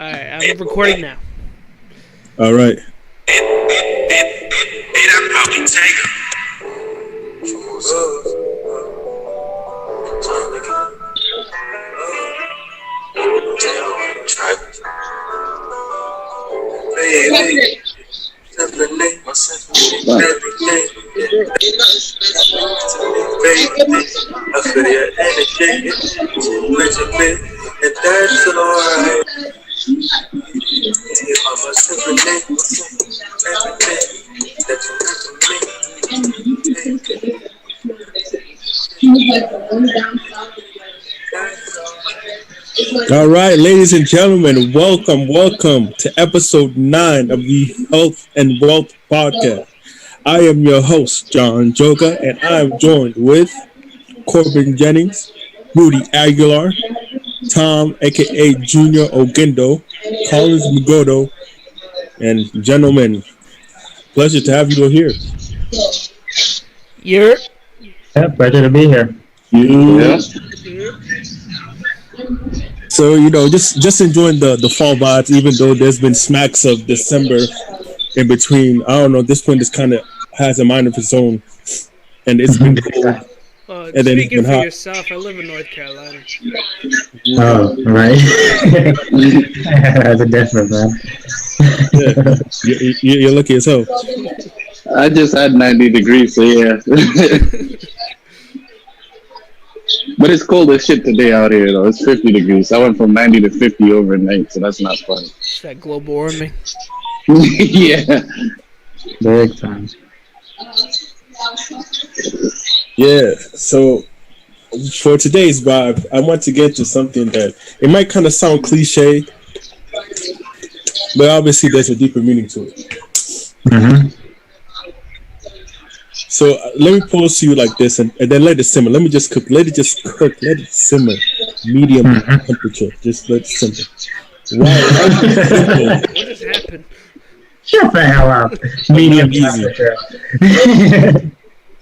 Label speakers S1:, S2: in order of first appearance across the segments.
S1: Alright, I'm recording now.
S2: All right. All right, ladies and gentlemen, welcome to episode 9 of the Health and Wealth Podcast. I am your host, John Njoga, and I am joined with Corban Jennings, Rudy Aguilar, Tom, aka Junior Ogindo, Collins Mugodo, and gentlemen, pleasure to have you all here.
S1: Yeah,
S3: pleasure to be here.
S2: Yeah. So, just enjoying the fall vibes, even though there's been smacks of December in between. I don't know, this point just kind of has a mind of its own, and it's been cold.
S1: And then speaking for hot. Yourself, I live in North Carolina.
S3: Oh, right. That's a difference, man.
S2: Yeah, you're lucky as hell.
S4: I just had 90 degrees, so yeah. But it's cold as shit today out here, though. It's 50 degrees. I went from 90 to 50 overnight, so that's not fun.
S1: It's that global warming.
S4: Yeah.
S3: Big time.
S2: Yeah, so for today's vibe, I want to get to something that it might kind of sound cliche, but obviously there's a deeper meaning to it.
S3: Mm-hmm.
S2: So let me pose to you like this, and then let it simmer. Let it simmer, medium temperature. Just let it simmer. Wow,
S1: what just happened?
S3: Shut the hell up. Medium temperature.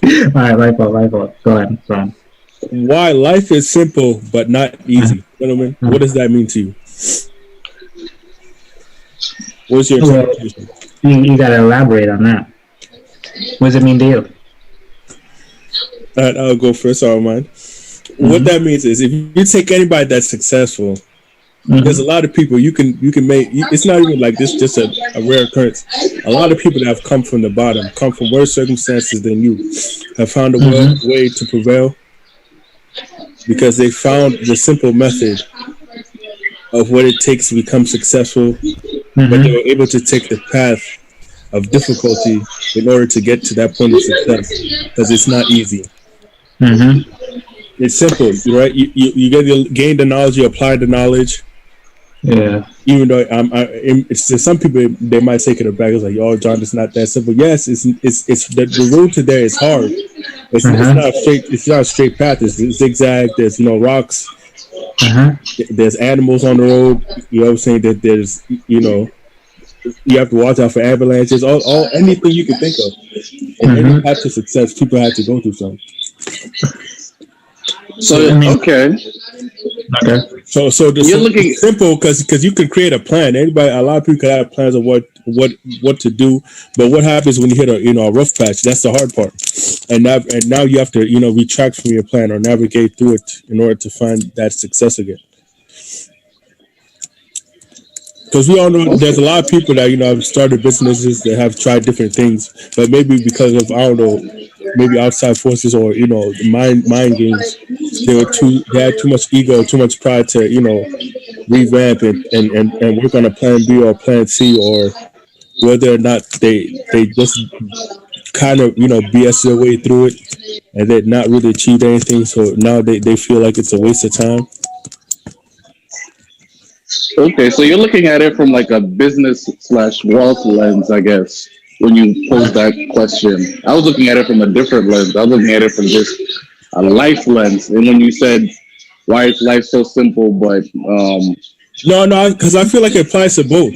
S3: All right, light bulb. Go ahead.
S2: Why life is simple but not easy, gentlemen? What does that mean to you? What's your interpretation?
S3: You got to elaborate on that. What does it mean to you?
S2: All right, I'll go first. I don't mind. What that means is, if you take anybody that's successful, there's a lot of people you can make. It's not even like this, just a rare occurrence. A lot of people that have come from the bottom, come from worse circumstances than you, have found a way to prevail because they found the simple method of what it takes to become successful, but they were able to take the path of difficulty in order to get to that point of success, because it's not easy. It's simple, right? You gain the knowledge, you apply the knowledge.
S3: Yeah.
S2: Even though it's just some people, they might take it aback. It's like, oh, John, it's not that simple. Yes, it's the road to there is hard. It's not straight. It's not a straight path. It's zigzag. There's rocks. There's animals on the road. You know what I'm saying? That there's you have to watch out for avalanches. All anything you can think of. And any path to success, people have to go through something.
S4: Okay.
S2: So simple because you can create a plan. A lot of people can have plans of what to do, but what happens when you hit a rough patch? That's the hard part. And now you have to retract from your plan or navigate through it in order to find that success again. Because we all know there's a lot of people that have started businesses that have tried different things, but maybe because of maybe outside forces or mind games, they had too much ego, too much pride to revamp and work on a plan B or plan C, or whether or not they just kind of BS their way through it and they not really achieved anything. So now they feel like it's a waste of time.
S4: Okay, so you're looking at it from like a business/wealth lens, I guess, when you pose that question. I was looking at it from a different lens. I was looking at it from just a life lens. And when you said, why is life so simple, but...
S2: No, because I feel like it applies to both.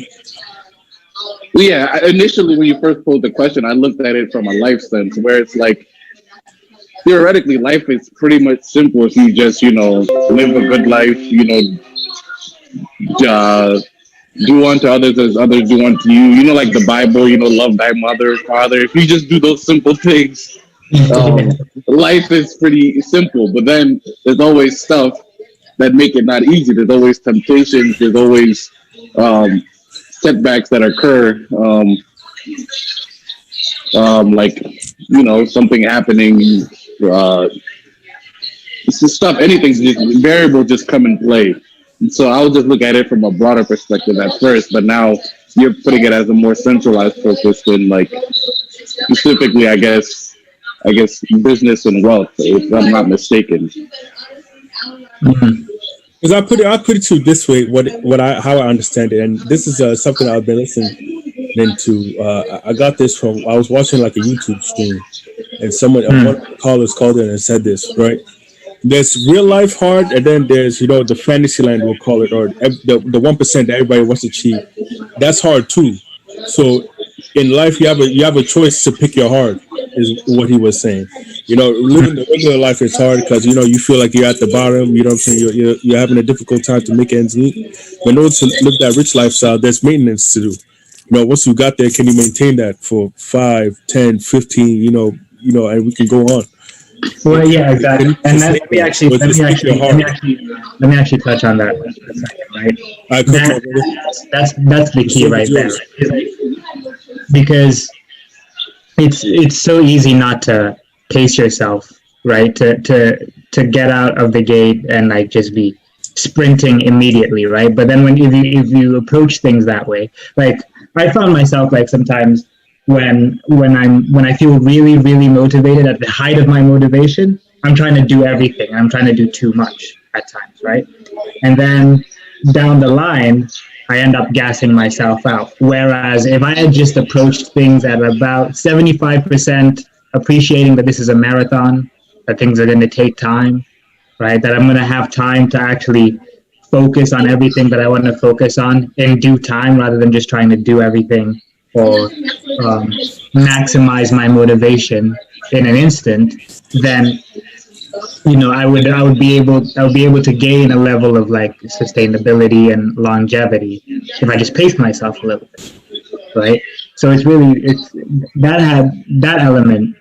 S4: Yeah, initially when you first posed the question, I looked at it from a life sense, where it's like, theoretically, life is pretty much simple if you just, live a good life, do unto others as others do unto you. You know, like the Bible, you know, love thy mother, father. If you just do those simple things, life is pretty simple. But then there's always stuff that make it not easy. There's always temptations. There's always setbacks that occur. Like, you know, something happening. It's just stuff. Anything's just variable. Just come and play. And so I would just look at it from a broader perspective at first, but now you're putting it as a more centralized focus in, like, specifically, I guess business and wealth, if I'm not mistaken.
S2: Because I put it to you this way, how I understand it, and this is something I've been listening to. I got this from, I was watching like a YouTube stream, and one of the callers called in and said this, right? There's real life hard, and then there's, you know, the fantasy land, we'll call it, or the 1% that everybody wants to achieve. That's hard too. So in life, you have a choice to pick your hard, is what he was saying. You know, living the regular life is hard because, you know, you feel like you're at the bottom. You know what I'm saying? You're having a difficult time to make ends meet. But in order to live that rich lifestyle, there's maintenance to do. You know, once you got there, can you maintain that for 5, 10, 15? You know, and we can go on.
S3: Well, yeah, exactly. And let me actually touch on that for a second, right? That's the key right there, right? Because it's so easy not to pace yourself, right? To get out of the gate and like just be sprinting immediately, right? But then if you approach things that way, like I found myself like sometimes when I feel really, really motivated at the height of my motivation, I'm trying to do everything. I'm trying to do too much at times, right? And then down the line, I end up gassing myself out. Whereas if I had just approached things at about 75%, appreciating that this is a marathon, that things are going to take time, right? That I'm going to have time to actually focus on everything that I want to focus on in due time, rather than just trying to do everything or maximize my motivation in an instant, then, you know, I would be able to gain a level of like sustainability and longevity if I just pace myself a little bit, right? So it's that element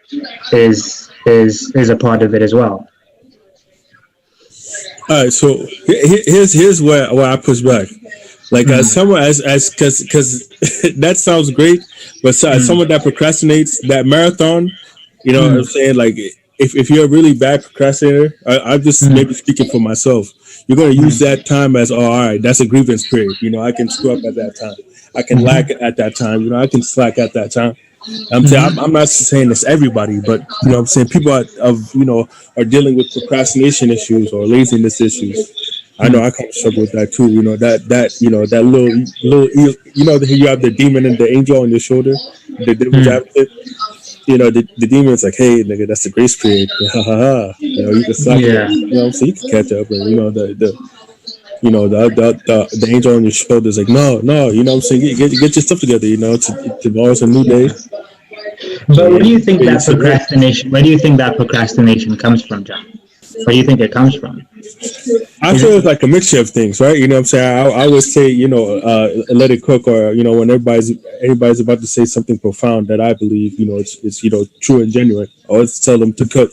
S3: is a part of it as well.
S2: All right, so here's where I push back. Like someone as because that sounds great, but someone that procrastinates that marathon, you know what I'm saying? Like if you're a really bad procrastinator, I'm just maybe speaking for myself. You're going to use that time as, all right, that's a grievance period. You know, I can screw up at that time. I can lag at that time. You know, I can slack at that time. I'm saying I'm not saying it's everybody, but you know what I'm saying, people are dealing with procrastination issues or laziness issues. I know I kind of struggle with that too. You know, that little you know, you have the demon and the angel on your shoulder, the devil's advocate. You know, the demon's like, hey nigga, that's the grace period. Ha ha ha. You know, you can slack it. You know, so you can catch up, and you know the angel on your shoulder is like, no, you know what I'm saying, get your stuff together, you know, tomorrow's a new day.
S3: But where do you think that procrastination comes from, John? Where do you think it comes from?
S2: I feel it's like a mixture of things, right? You know what I'm saying? I would say, you know, let it cook, or, you know, when everybody's about to say something profound that I believe, you know, it's you know, true and genuine, I always tell them to cook.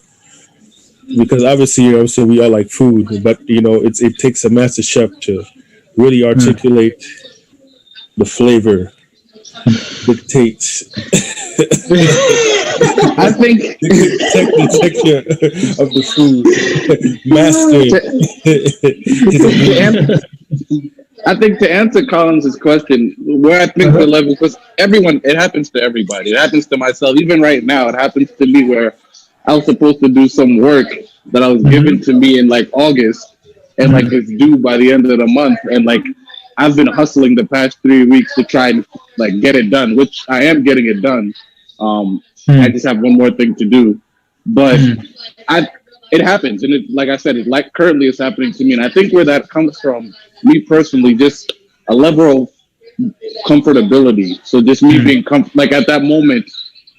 S2: Because obviously, you know what I'm saying, we all like food, but, you know, it takes a master chef to really articulate the flavor, the taste.
S4: I think
S2: the texture of the food, master.
S4: I think to answer Collins' question, where I think the level, because everyone, it happens to everybody. It happens to myself. Even right now, it happens to me where I was supposed to do some work that I was given to me in like August, and like it's due by the end of the month, and like I've been hustling the past 3 weeks to try and like get it done, which I am getting it done. I just have one more thing to do, but it happens, and it, like I said, it like currently it's happening to me, and I think where that comes from, me personally, just a level of comfortability. So just me being like at that moment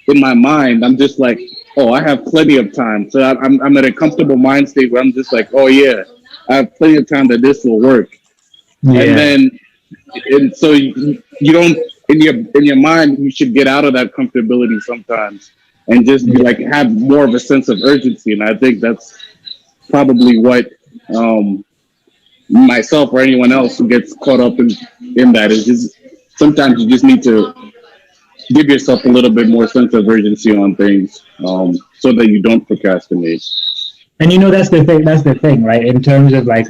S4: in my mind, I'm just like, oh, I have plenty of time. So I'm at a comfortable mind state where I'm just like, oh yeah, I have plenty of time that this will work. And then and so you don't in your mind you should get out of that comfortability sometimes and just be like have more of a sense of urgency. And I think that's probably what myself or anyone else who gets caught up in that is just sometimes you just need to give yourself a little bit more sense of urgency on things so that you don't procrastinate.
S3: And that's the thing, right? In terms of like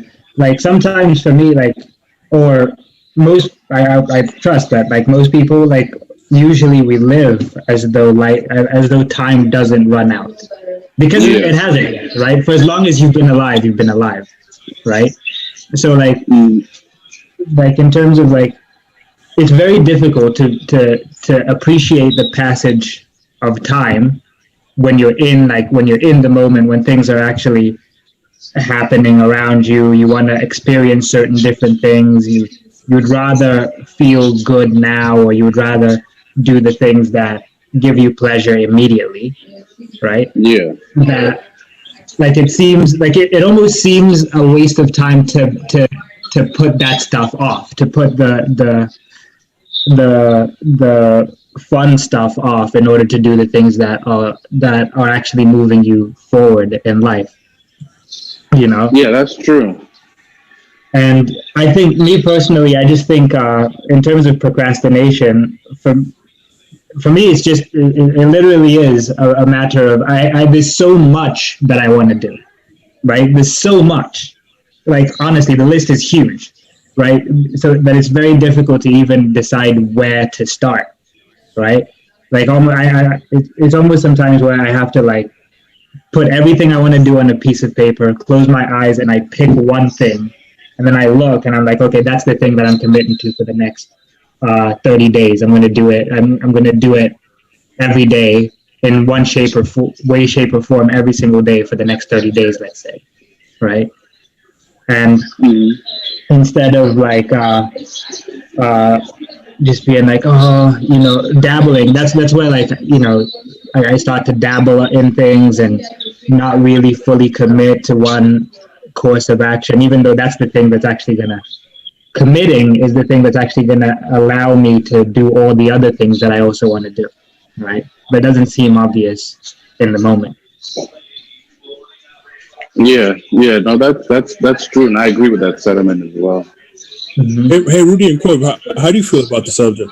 S3: sometimes for me, like, or most, I trust that like most people, like usually we live as though time doesn't run out, because it hasn't yet, right? For as long as you've been alive, right? So like in terms of like, it's very difficult to appreciate the passage of time when you're in the moment, when things are actually happening around you. You want to experience certain different things. You'd rather feel good now, or you would rather do the things that give you pleasure immediately, right?
S4: Yeah.
S3: That like it seems like it almost seems a waste of time to put that stuff off, to put the fun stuff off in order to do the things that are actually moving you forward in life. Yeah,
S4: that's true.
S3: And I think, me personally, I just think in terms of procrastination, for me, it's just it literally is a matter of there's so much that I want to do, right? There's so much, like honestly, the list is huge, right? So that it's very difficult to even decide where to start, right? Like it's almost sometimes where I have to like put everything I want to do on a piece of paper, close my eyes, and I pick one thing, and then I look and I'm like, okay, that's the thing that I'm committing to for the next 30 days. I'm going to do it. I'm going to do it every day in one shape or form every single day for the next 30 days, let's say, right? And instead of like just being like, dabbling, that's where like, I start to dabble in things and not really fully commit to one course of action, even though that's the thing that's actually committing is the thing that's actually going to allow me to do all the other things that I also want to do, right? But it doesn't seem obvious in the moment.
S4: Yeah, no, that's true, and I agree with that sentiment as well.
S2: Mm-hmm. Hey, Rudy and Corb, how do you feel about the subject?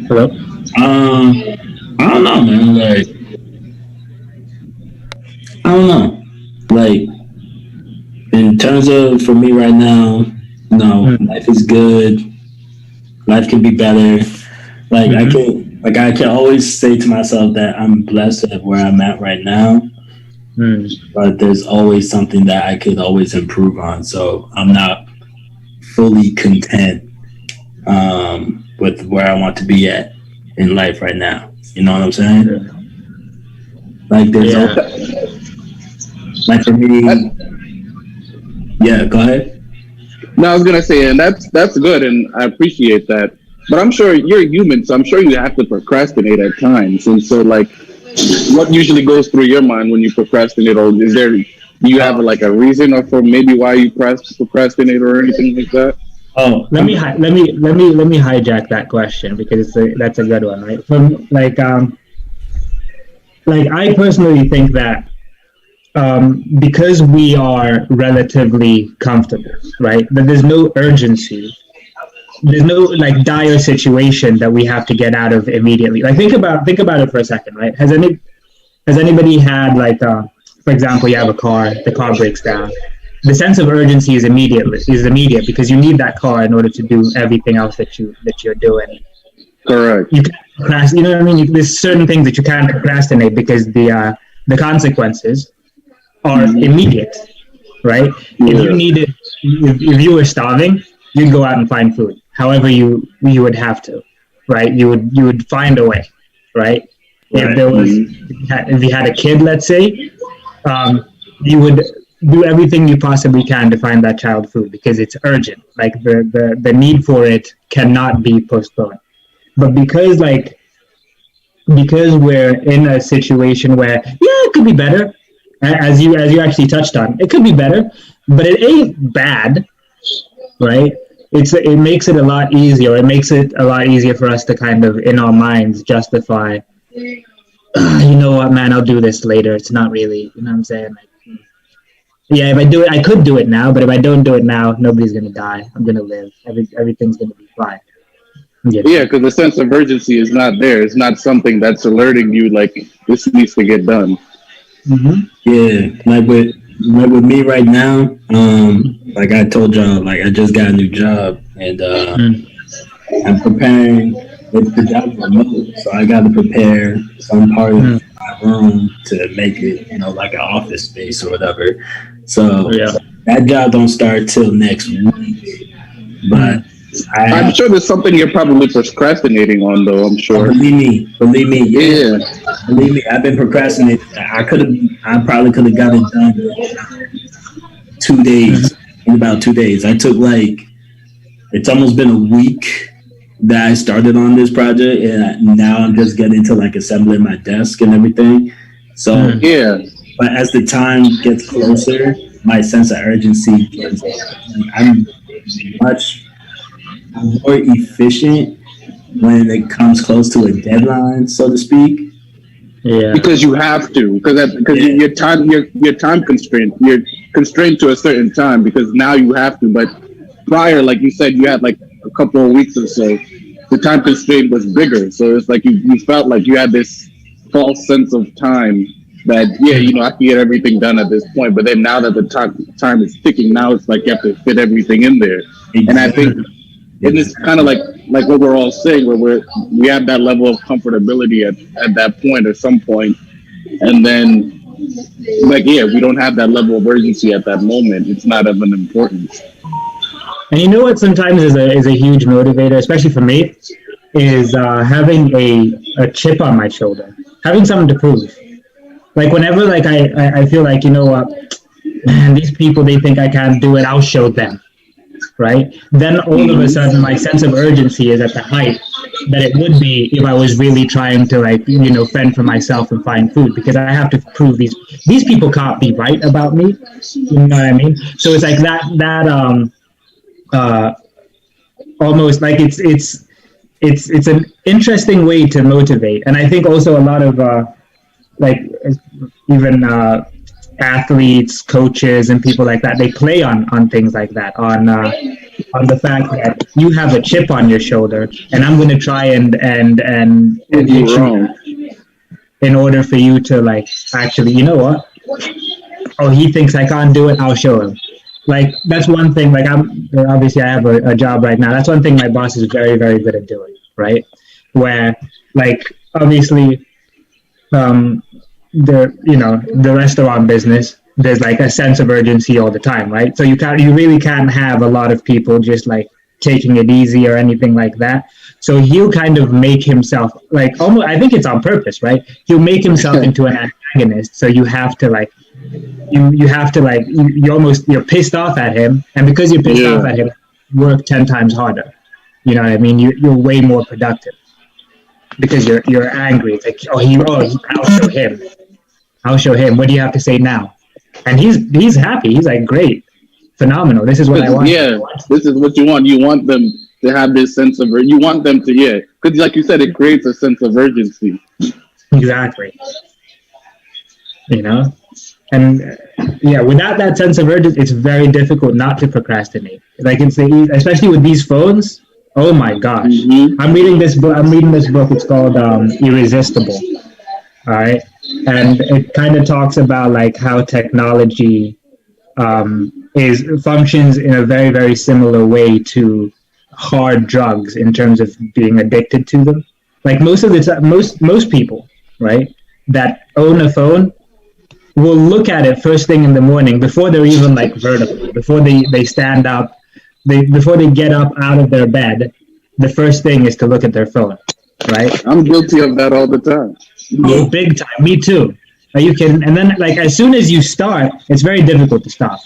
S3: Hello?
S5: I don't know, man. Like, I don't know. Like, in terms of for me right now, life is good. Life can be better. Like I can always say to myself that I'm blessed at where I'm at right now. But there's always something that I could always improve on. So I'm not fully content with where I want to be at in life right now. You know what I'm saying? Like there's like for me. Yeah, go ahead.
S4: No, I was gonna say, and that's good, and I appreciate that. But I'm sure you're human, so I'm sure you have to procrastinate at times. And so, like, what usually goes through your mind when you procrastinate, or do you have like a reason or for maybe why you procrastinate or anything like that?
S3: Oh, let me hijack that question because that's a good one, right? From like I personally think that because we are relatively comfortable, right? That there's no urgency. There's no like dire situation that we have to get out of immediately. Like think about it for a second, right? Has anybody had like for example, you have a car, the car breaks down. The sense of urgency is immediate because you need that car in order to do everything else that you're doing.
S4: Correct.
S3: You can't procrastinate. You know what I mean? There's certain things that you can't procrastinate because the consequences are immediate, right?
S4: Yeah.
S3: If you were starving, you'd go out and find food. However, you would have to, right? You would find a way, right? If there was, if you had a kid, let's say, you would do everything you possibly can to find that child food because it's urgent. Like the need for it cannot be postponed. But because like because we're in a situation where, it could be better, as you actually touched on, it could be better, but it ain't bad, right? It makes it a lot easier. It makes it a lot easier for us to kind of, in our minds, justify, you know what, man, I'll do this later. It's not really, you know what I'm saying? Like, if I do it, I could do it now, but if I don't do it now, nobody's going to die. I'm going to live. Everything's going to be fine.
S4: Yeah, because the sense of urgency is not there. It's not something that's alerting you like this needs to get done.
S5: Mm-hmm. Yeah, like with me right now, like I told y'all, like I just got a new job and I'm preparing. The job's remote, so I got to prepare some part of my room to make it, like an office space or whatever. So that job don't start till next week, but I'm
S4: sure there's something you're probably procrastinating on, though. I'm sure.
S5: Believe me. Yeah. Believe me, I've been procrastinating. I probably could have got it done in about 2 days. I took it's almost been a week that I started on this project, and now I'm just getting to assembling my desk and everything. So but as the time gets closer, my sense of urgency gets. I'm much more efficient when it comes close to a deadline, so to speak.
S4: Yeah, because you have to, because your time constraint. You're constrained to a certain time because now you have to. But prior, like you said, you had a couple of weeks or so. The time constraint was bigger, so it's like you felt like you had this false sense of time that I can get everything done at this point. But then now that the time is ticking, now it's like you have to fit everything in there. Exactly. And I think it's kind of like what we're all saying, where we have that level of comfortability at that point or some point, and then we don't have that level of urgency at that moment. It's not of an importance.
S3: And you know what sometimes is a huge motivator, especially for me, is having a chip on my shoulder, having something to prove. Like whenever I feel like, you know what, man, these people, they think I can't do it, I'll show them, right? Then all of a sudden my sense of urgency is at the height that it would be if I was really trying to fend for myself and find food, because I have to prove these people can't be right about me. You know what I mean? So it's like that almost like it's an interesting way to motivate. And I think also a lot of even athletes, coaches, and people like that, they play on things like that, on the fact that you have a chip on your shoulder, and I'm going to try and hit you in order for you to actually, you know what? Oh, he thinks I can't do it. I'll show him. That's one thing. Obviously I have a job right now. That's one thing my boss is very, very good at doing. Right, where obviously the restaurant business, there's a sense of urgency all the time, right? So you really can't have a lot of people just taking it easy or anything like that. So he'll kind of make himself almost, I think it's on purpose, right? He'll make himself into an antagonist. So you have to you're pissed off at him, and because you're pissed off at him, you work 10 times harder. You know what I mean? You're way more productive because you're angry. It's like, I'll show him. What do you have to say now? And he's happy. He's like, great, phenomenal. This is what I want.
S4: Yeah, this is what you want. You want them to have this sense of, you want them to, because like you said, it creates a sense of urgency.
S3: Exactly. And without that sense of urgency, it's very difficult not to procrastinate. Especially with these phones. Oh my gosh! Mm-hmm. I'm reading this book. It's called Irresistible. All right, and it kind of talks about how technology functions in a very, very similar way to hard drugs in terms of being addicted to them. Most of the time, most people, right, that own a phone will look at it first thing in the morning before they're even vertical, before they stand up. Before they get up out of their bed, the first thing is to look at their phone, right?
S4: I'm guilty of that all the time.
S3: Oh, big time. Me too. Are you kidding? And then, as soon as you start, it's very difficult to stop.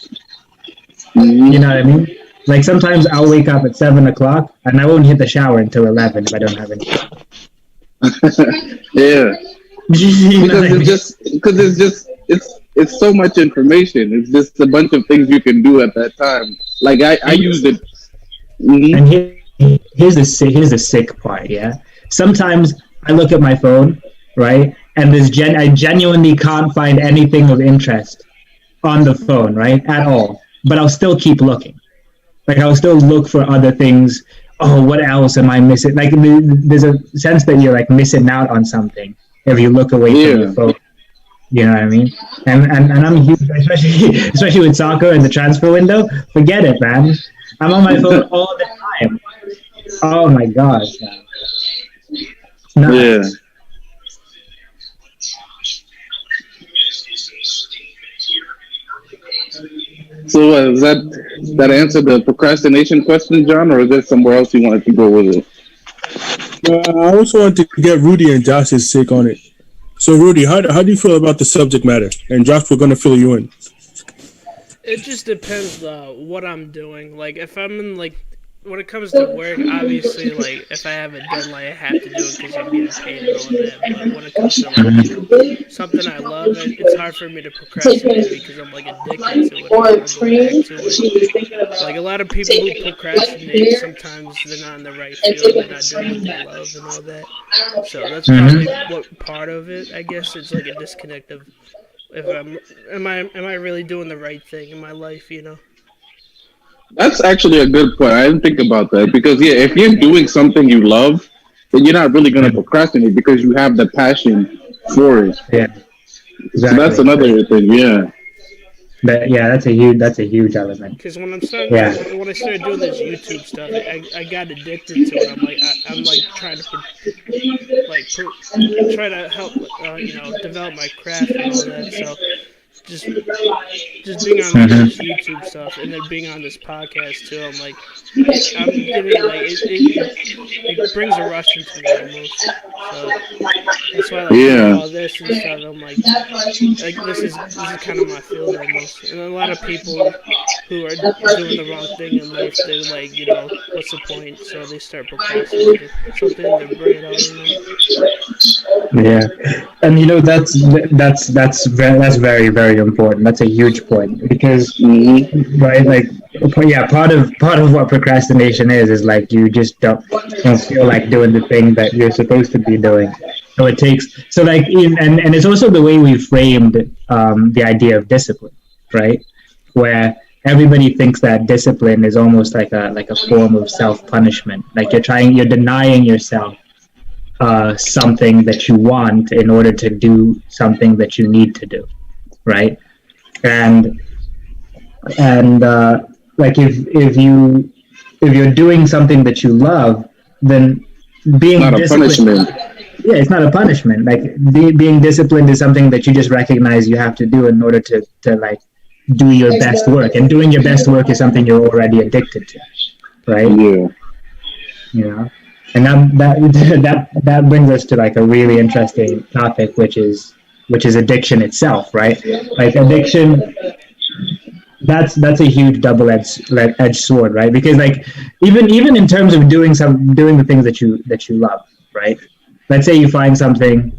S3: Mm-hmm. You know what I mean? Sometimes I'll wake up at 7 o'clock, and I won't hit the shower until 11 if I don't have any.
S4: Yeah. It's so much information. It's just a bunch of things you can do at that time. Like I used it. Mm-hmm.
S3: And here's the sick part. Yeah. Sometimes I look at my phone, right, and I genuinely can't find anything of interest on the phone, right, at all. But I'll still keep looking. Like I'll still look for other things. Oh, what else am I missing? Like there's a sense that you're like missing out on something if you look away from your phone. You know what I mean? And I'm huge, especially with soccer and the transfer window. Forget it, man. I'm on my phone all the time. Oh my gosh.
S4: Yeah. So is that answer the procrastination question, John, or is there somewhere else you wanted to go with it?
S2: I also wanted to get Rudy and Josh's take on it. So, Rudy, how do you feel about the subject matter? And Josh, we're going to fill you in.
S1: It just depends what I'm doing. Like, if I'm in, like, when it comes to work, obviously, like, if I have a deadline, I have to do it because I'm getting paid and all that. But when it comes to, like, something I love, it's hard for me to procrastinate because I'm, like, addicted to it. I go back to it. Like, a lot of people who procrastinate, sometimes they're not in the right field, they're not doing what they love and all that. So that's probably what part of it, I guess. It's, like, a disconnect of, if am I really doing the right thing in my life, you know?
S4: That's actually a good point. I didn't think about that because if you're doing something you love, then you're not really going to procrastinate because you have the passion for it.
S3: Yeah, exactly.
S4: So that's another thing. Yeah.
S3: That's a huge element.
S1: Because when I started doing this YouTube stuff, I got addicted to it. I'm like trying to help develop my craft and all that. So just being on this YouTube stuff and then being on this podcast too, I'm like, I'm getting like it brings a rush into me almost. So that's why I like doing all this and stuff. I'm like this is kind of my field almost. And a lot of people who are doing the wrong thing in life, they're like, what's the point? So they start procrastinating something in their brain.
S3: Yeah, and that's very, very important. That's a huge point because right, like part of what procrastination is like you just don't feel like doing the thing that you're supposed to be doing. So it takes and it's also the way we framed the idea of discipline, right? Where everybody thinks that discipline is almost like a form of self-punishment. Like you're denying yourself something that you want in order to do something that you need to do, right? And like if you're doing something that you love, then being disciplined. Yeah, it's not a punishment. Like being disciplined is something that you just recognize you have to do in order to like do your best work, and doing your best work is something you're already addicted to, right?
S4: Yeah.
S3: You know. And that brings us to like a really interesting topic, which is addiction itself, right? Like addiction, that's a huge double-edged sword, right? Because like even in terms of doing the things that you love, right? Let's say you find something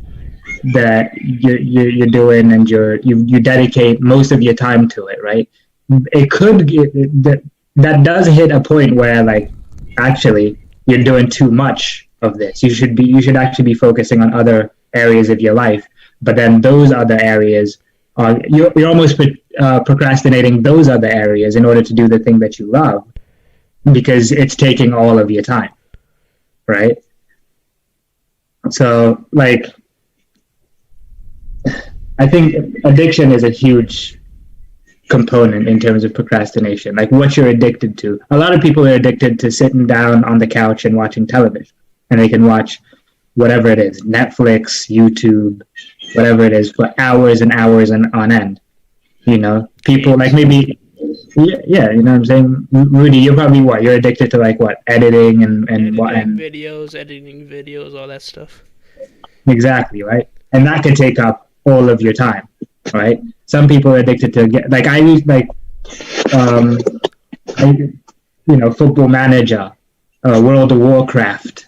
S3: that you're doing and you dedicate most of your time to it, right? That does hit a point where like actually you're doing too much of this. You should actually be focusing on other areas of your life. But then those other areas you're almost procrastinating those other areas in order to do the thing that you love because it's taking all of your time, right? So like I think addiction is a huge component in terms of procrastination, like what you're addicted to. A lot of people are addicted to sitting down on the couch and watching television, and they can watch whatever it is, Netflix, YouTube, whatever it is, for hours and hours and on end. People like maybe, yeah, you know what I'm saying? Rudy, you're probably you're addicted to like what, editing and
S1: editing videos, all that stuff.
S3: Exactly, right? And that can take up all of your time, right? Some people are addicted to I use Football Manager, World of Warcraft.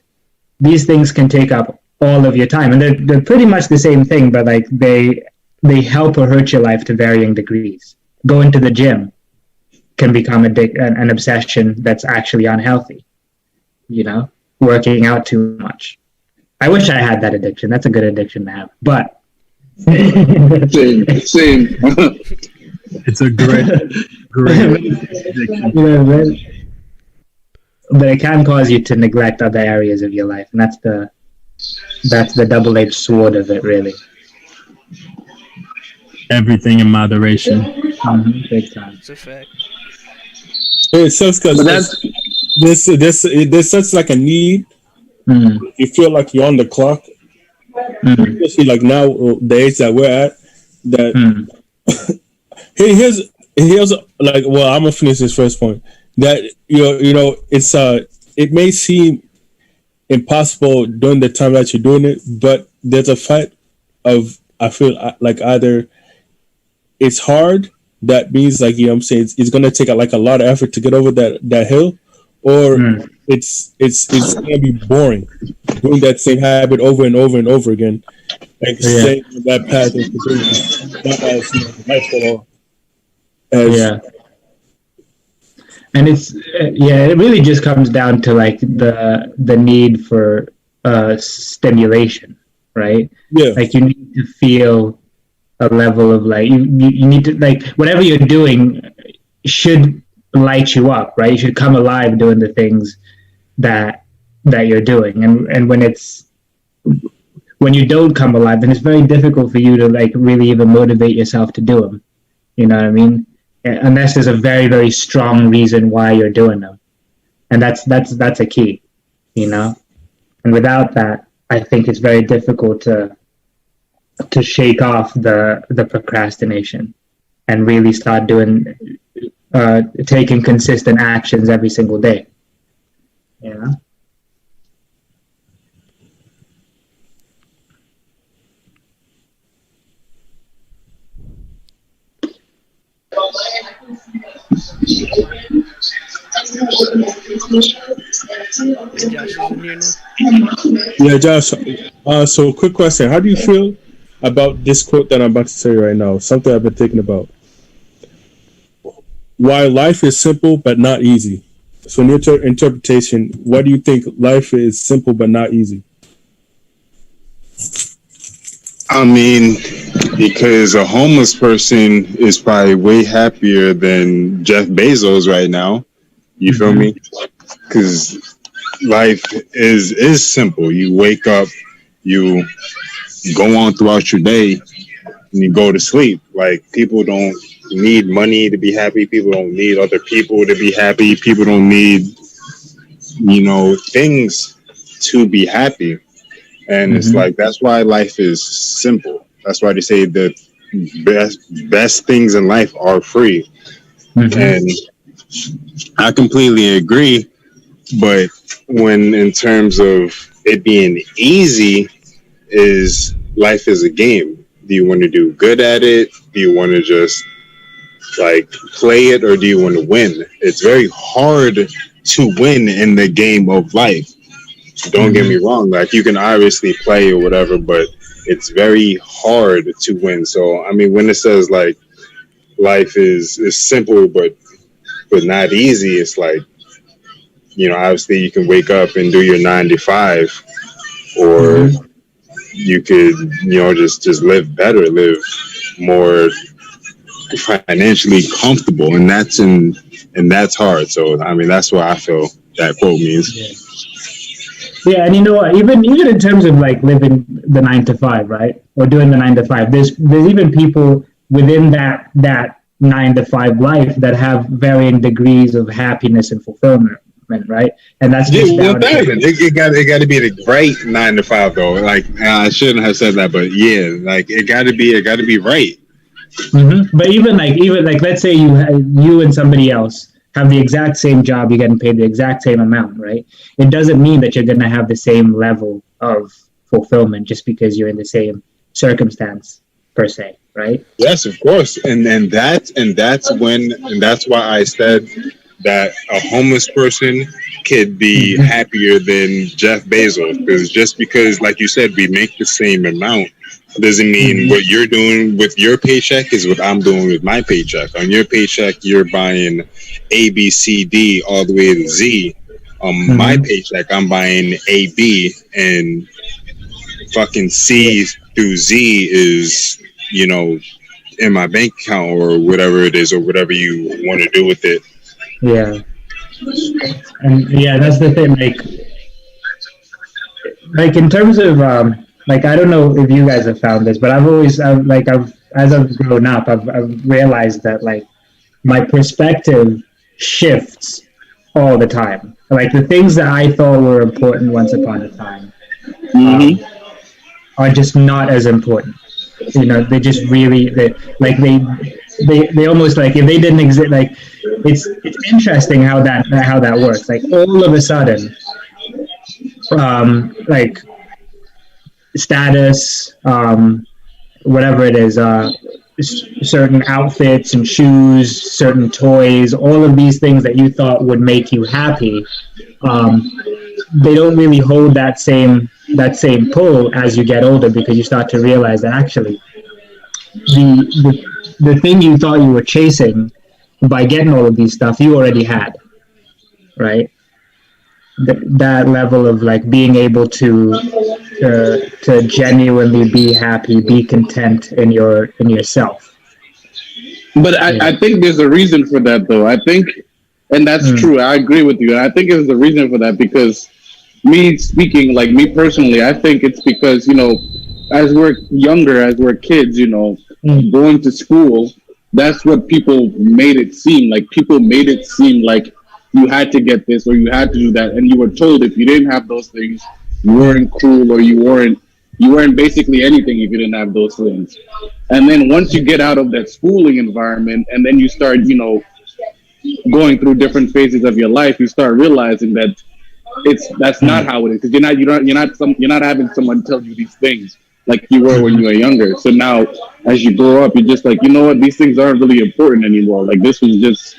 S3: These things can take up all of your time, and they're pretty much the same thing, but like they help or hurt your life to varying degrees. Going to the gym can become an obsession that's actually unhealthy. You know, working out too much. I wish I had that addiction. That's a good addiction to have, but
S4: same.
S2: It's a great addiction.
S3: But it can cause you to neglect other areas of your life, and that's the double-edged sword of it, really.
S2: Everything in moderation.
S3: Big time.
S1: It's a fact.
S2: It sucks because there's such like a need. You feel like you're on the clock. Especially like now, the age that we're at, that here's like, well, I'm gonna finish this first point. That you know, it's it may seem impossible during the time that you're doing it, but there's a fight of, I feel like, either it's hard, that means like, you know what I'm saying, it's gonna take like a lot of effort to get over that hill, or it's gonna be boring doing that same habit over and over and over again, like staying on that path and not as, you know, delightful as
S3: and it's it really just comes down to like the need for stimulation, right? Like you need to feel a level of like you need to, like, whatever you're doing should light you up, right? You should come alive doing the things that you're doing, and when you don't come alive, then it's very difficult for you to like really even motivate yourself to do them. You know what I mean? Unless there's a very, very strong reason why you're doing them, and that's a key, you know. And without that, I think it's very difficult to shake off the procrastination and really start taking consistent actions every single day. You know.
S1: Josh is in here now.
S2: Yeah, Josh. So, quick question: how do you feel about this quote that I'm about to say right now? Something I've been thinking about. Why life is simple but not easy. So, in your interpretation, why do you think life is simple but not easy?
S6: I mean, because a homeless person is probably way happier than Jeff Bezos right now. You feel me? Because life is simple. You wake up, you go on throughout your day, and you go to sleep. Like, people don't need money to be happy. People don't need other people to be happy. People don't need, you know, things to be happy. And it's like, that's why life is simple. That's why they say the best things in life are free. And I completely agree. But when in terms of it being easy, is life is a game. Do you want to do good at it? Do you want to just like play it, or do you want to win? It's very hard to win in the game of life. Don't get me wrong, like, you can obviously play or whatever, but it's very hard to win. So, I mean, when it says like life is simple but not easy, it's like, you know, obviously you can wake up and do your 9 to 5, or you could, you know, just live better, live more financially comfortable, and that's hard. So, I mean, that's what I feel that quote means.
S3: Yeah, and you know what? Even in terms of like living the 9 to 5, right, or doing the 9 to 5, there's even people within that 9 to 5 life that have varying degrees of happiness and fulfillment, right? And that's just
S6: it got to be the right 9 to 5 though. Like, I shouldn't have said that, but yeah, like it got to be right.
S3: But even like let's say you and somebody else have the exact same job, you're getting paid the exact same amount, right? It doesn't mean that you're going to have the same level of fulfillment just because you're in the same circumstance per se, right?
S6: Yes, of course. And that's why I said that a homeless person could be happier than Jeff Bezos, because just because, like you said, we make the same amount doesn't mean what you're doing with your paycheck is what I'm doing with my paycheck. On your paycheck, you're buying A, B, C, D all the way to Z. On my paycheck, I'm buying A, B, and fucking C through Z is, you know, in my bank account or whatever it is, or whatever you want to do with it.
S3: Yeah. And yeah, that's the thing. Like in terms of like, I don't know if you guys have found this, but as I've grown up, I've realized that like my perspective shifts all the time. Like the things that I thought were important once upon a time are just not as important. You know, they just really they almost, like, if they didn't exist, like it's interesting how that works. Like all of a sudden, like status, whatever it is, certain outfits and shoes, certain toys, all of these things that you thought would make you happy, they don't really hold that same pull as you get older, because you start to realize that actually the thing you thought you were chasing by getting all of these stuff you already had, right? That level of like being able to genuinely be happy, be content in yourself.
S4: But I think there's a reason for that, though. I think, and that's true. I agree with you. I think there's a reason for that, because me speaking, like me personally, I think it's because, you know, as we're younger, as we're kids, you know, going to school, that's what people made it seem. Like people made it seem like you had to get this or you had to do that, and you were told if you didn't have those things, you weren't cool, or you weren't basically anything if you didn't have those things. And then once you get out of that schooling environment, and then you start, you know, going through different phases of your life, you start realizing that that's not how it is, because you're not having someone tell you these things like you were when you were younger. So now, as you grow up, you're just like, you know what, these things aren't really important anymore. Like this was just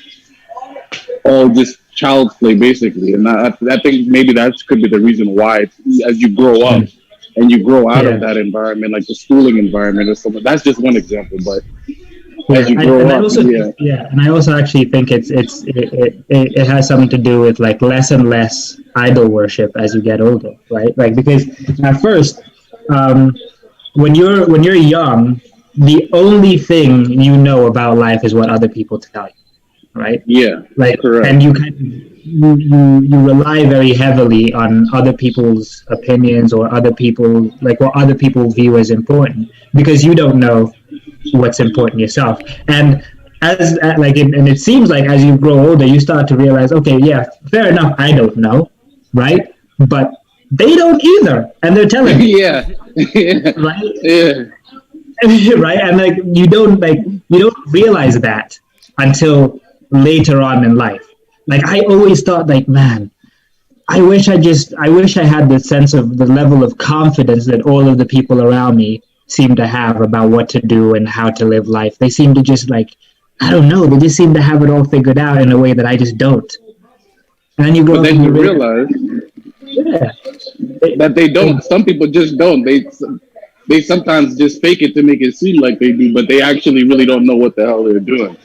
S4: all just child's play, basically. And I think maybe that could be the reason why, as you grow up and you grow out of that environment, like the schooling environment or something. That's just one example, but as you grow up,
S3: and I also actually think it has something to do with like less and less idol worship as you get older, right? Like because at first, when you're young, the only thing you know about life is what other people tell you, right?
S4: Yeah,
S3: like
S4: correct.
S3: And you you rely very heavily on other people's opinions or other people, like what other people view as important, because you don't know what's important yourself. And and it seems like as you grow older, you start to realize, okay, yeah, fair enough, I don't know, right? But they don't either, and they're telling you. Right? Yeah. Right? And like you don't realize that until later on in life. Like I always thought, like, man, I wish I had the sense of the level of confidence that all of the people around me seem to have about what to do and how to live life. They seem to just like, I don't know, they just seem to have it all figured out in a way that I just don't. And then you go,
S4: but then you realize that they don't. Some people just don't. They sometimes just fake it to make it seem like they do, but they actually really don't know what the hell they're doing.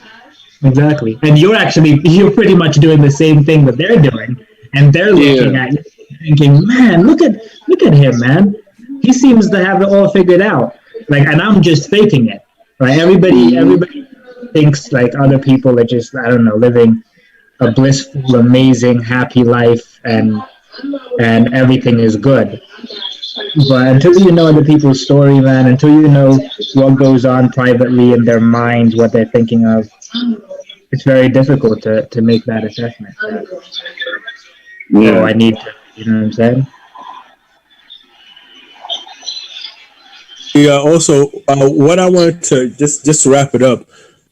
S3: Exactly. And you're pretty much doing the same thing that they're doing, and they're looking at you thinking, man, look at him, man. He seems to have it all figured out. Like, and I'm just faking it. Right? Everybody thinks like other people are just, I don't know, living a blissful, amazing, happy life, and everything is good. But until you know other people's story, man, until you know what goes on privately in their minds, what they're thinking of, it's very difficult to make that assessment. I need to, you know what I'm saying?
S2: Yeah. Also, what I wanted to just to wrap it up,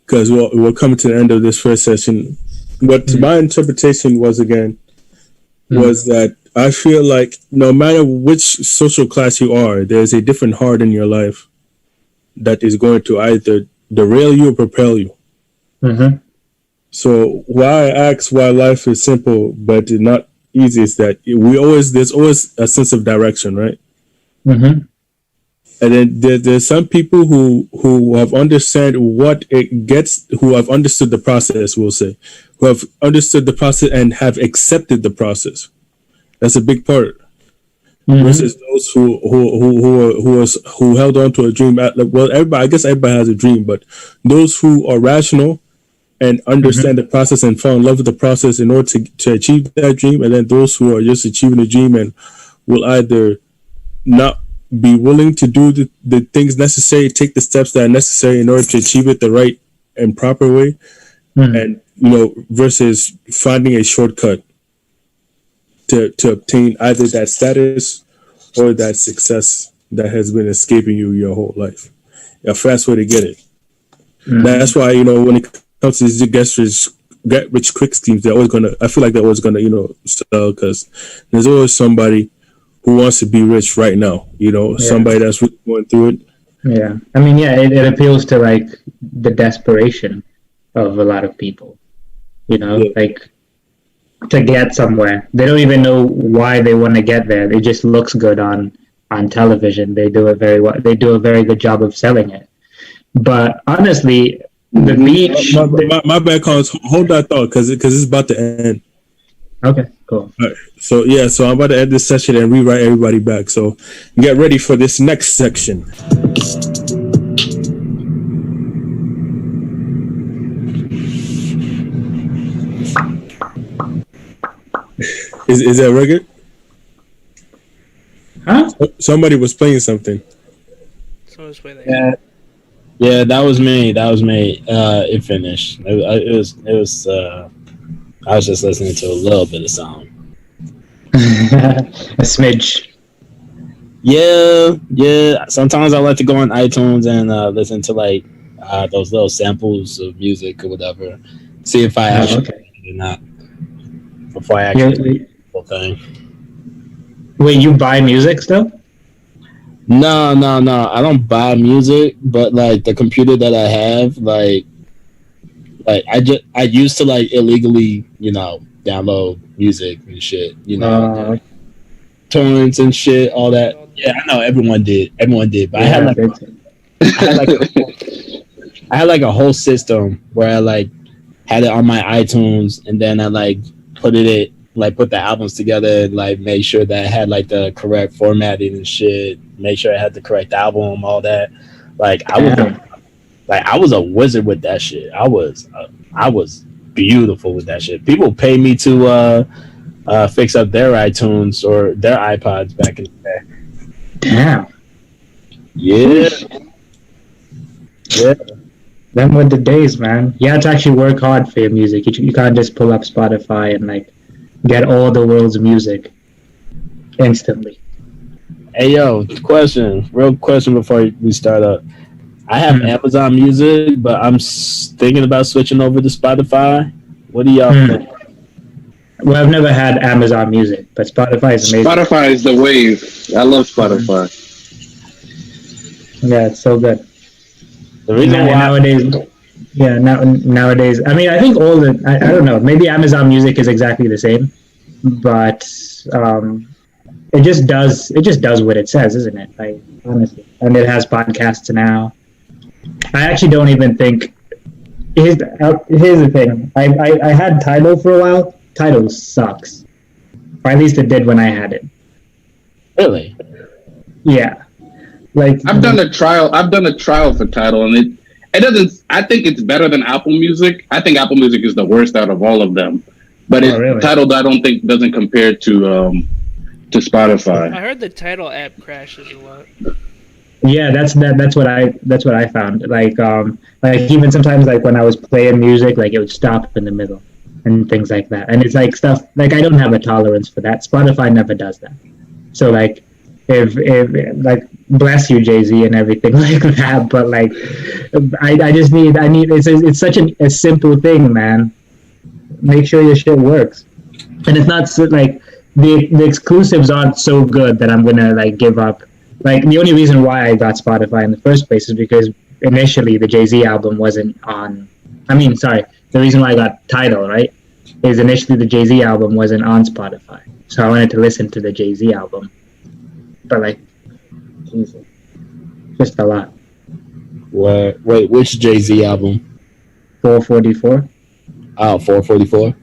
S2: because we're coming to the end of this first session. What my interpretation was was that I feel like no matter which social class you are, there's a different heart in your life that is going to either derail you or propel you. Mm-hmm. So why I ask why life is simple but not easy is that there's always a sense of direction, right?
S3: Mm-hmm.
S2: And then there's some people who have understood what it gets, who have understood the process, we'll say, who have understood the process and have accepted the process. That's a big part. Mm-hmm. Versus those who held on to a dream. I guess everybody has a dream, but those who are rational and understand the process and fall in love with the process in order to achieve that dream, and then those who are just achieving the dream and will either not be willing to do the things necessary, take the steps that are necessary in order to achieve it the right and proper way, and versus finding a shortcut to obtain either that status or that success that has been escaping you your whole life. A fast way to get it. That's why when it comes to these get rich quick schemes, I feel like they're always gonna sell, because there's always somebody who wants to be rich right now, somebody that's really going through it.
S3: Yeah. I mean, it appeals to like the desperation of a lot of people, like to get somewhere. They don't even know why they want to get there. It just looks good on television. They do it very well. They do a very good job of selling it. But honestly, the beach...
S2: My bad, Collins. Hold that thought, because it's about to end.
S3: Okay, cool.
S2: All right. So I'm about to end this session and rewrite everybody back. So get ready for this next section. Is that record?
S3: Huh?
S2: Somebody was playing something.
S5: Yeah, that was me. It finished. It was. I was just listening to a little bit of sound.
S3: A smidge.
S5: Yeah. Sometimes I like to go on iTunes and listen to like those little samples of music or whatever. See if I actually like it or not before I actually do the whole thing.
S3: Wait, you buy music still?
S5: No. I don't buy music, but like the computer that I have, like I used to like illegally, download music and shit, torrents and shit, all that. Yeah, I know everyone did, but I had like a whole system where I like had it on my iTunes, and then I like put the albums together and like made sure that I had like the correct formatting and shit, make sure I had the correct album, all that. Like I was a wizard with that shit. I was beautiful with that shit. People pay me to fix up their iTunes or their iPods back in the day.
S3: Damn.
S5: Yeah.
S3: Them were the days, man. You had to actually work hard for your music. You can't just pull up Spotify and like get all the world's music instantly.
S5: Hey yo, real question before we start up. I have Amazon Music, but I'm thinking about switching over to Spotify. What do y'all think?
S3: Well, I've never had Amazon Music, but Spotify is amazing.
S4: Spotify is the wave. I love Spotify.
S3: Yeah, it's so good.
S5: The reason why
S3: nowadays, I mean, I think I don't know, maybe Amazon Music is exactly the same, but it just does what it says, isn't it? Like, honestly, and it has podcasts now. I actually don't even think. Here's the thing. I had Tidal for a while. Tidal sucks. Or at least it did when I had it.
S5: Really?
S3: Yeah. Like
S4: I've done a trial for Tidal, and it doesn't. I think it's better than Apple Music. I think Apple Music is the worst out of all of them. But really? Tidal, I don't think doesn't compare to Spotify.
S1: I heard the Tidal app crashes a lot.
S3: Yeah, that's what I found. Like even sometimes like when I was playing music, like it would stop in the middle and things like that. And it's like stuff like I don't have a tolerance for that. Spotify never does that. So like if like bless you Jay-Z and everything like that, but like I just need it's such a simple thing, man. Make sure your shit works. And it's not so, like the exclusives aren't so good that I'm gonna like give up. Like, the only reason why I got Spotify in the first place is because initially the Jay-Z album wasn't on... the reason why I got Tidal, right? is initially the Jay-Z album wasn't on Spotify, so I wanted to listen to the Jay-Z album, but like, Jesus, just a lot.
S7: Wait, which Jay-Z album?
S3: 444.
S7: Oh, 444.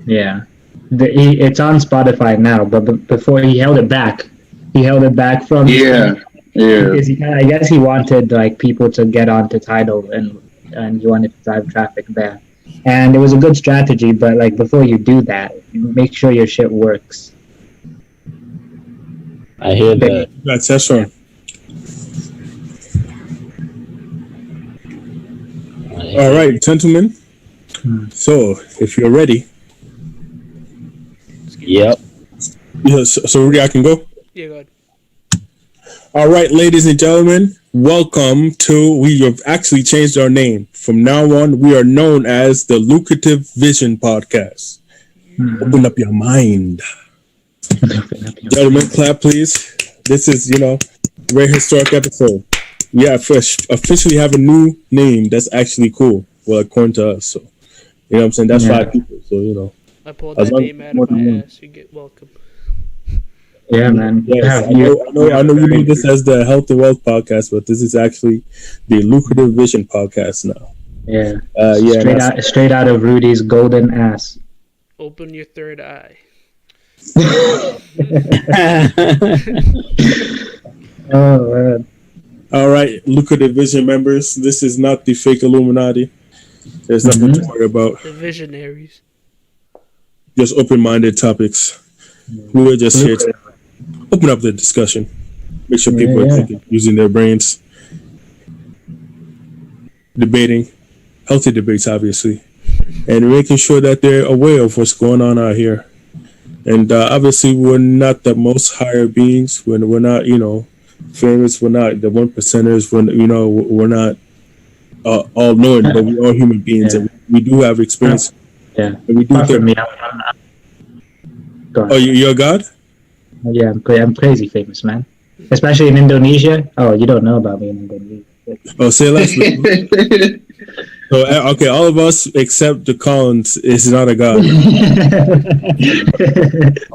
S3: Yeah, it's on Spotify now, but before he held it back. He held it back from because I guess he wanted like people to get onto Tidal and he wanted to drive traffic there. And it was a good strategy, but like before you do that, make sure your shit works.
S7: I hear that.
S2: That's right. All right, gentlemen. So, if you're ready.
S7: Yep.
S2: Yeah, so Rudy, I can go?
S1: Yeah, go ahead.
S2: All right, ladies and gentlemen, welcome to, we have actually changed our name. From now on, we are known as the Lucrative Vision Podcast. Open up your mind. Gentlemen, clap, please. This is, a very historic episode. We officially have a new name that's actually cool. Well, according to us. So, you know what I'm saying? That's 5 people. So,
S1: I pulled that name out of my ass. You get welcome.
S3: Yeah, man.
S2: Yes, I know you know this as the Health and Wealth Podcast, but this is actually the Lucrative Vision Podcast now.
S3: Yeah.
S2: Straight
S3: out of Rudy's golden ass.
S1: Open your third eye.
S3: Oh, man.
S2: All right, Lucrative Vision members, this is not the fake Illuminati. There's nothing to worry about.
S1: The visionaries.
S2: Just open-minded topics. We're just here to open up the discussion. Make sure people are thinking, using their brains. Debating. Healthy debates, obviously. And making sure that they're aware of what's going on out here. And obviously, we're not the most higher beings. We're not, famous. We're not the 1%ers. We're not all knowing, but we're all human beings, and we do have experience.
S3: Yeah.
S2: And we do Oh, you're a god?
S3: Yeah, I'm crazy famous, man. Especially in Indonesia. Oh, you don't know about me in Indonesia.
S2: Oh, say less. So, okay, all of us except the Collins is not a god.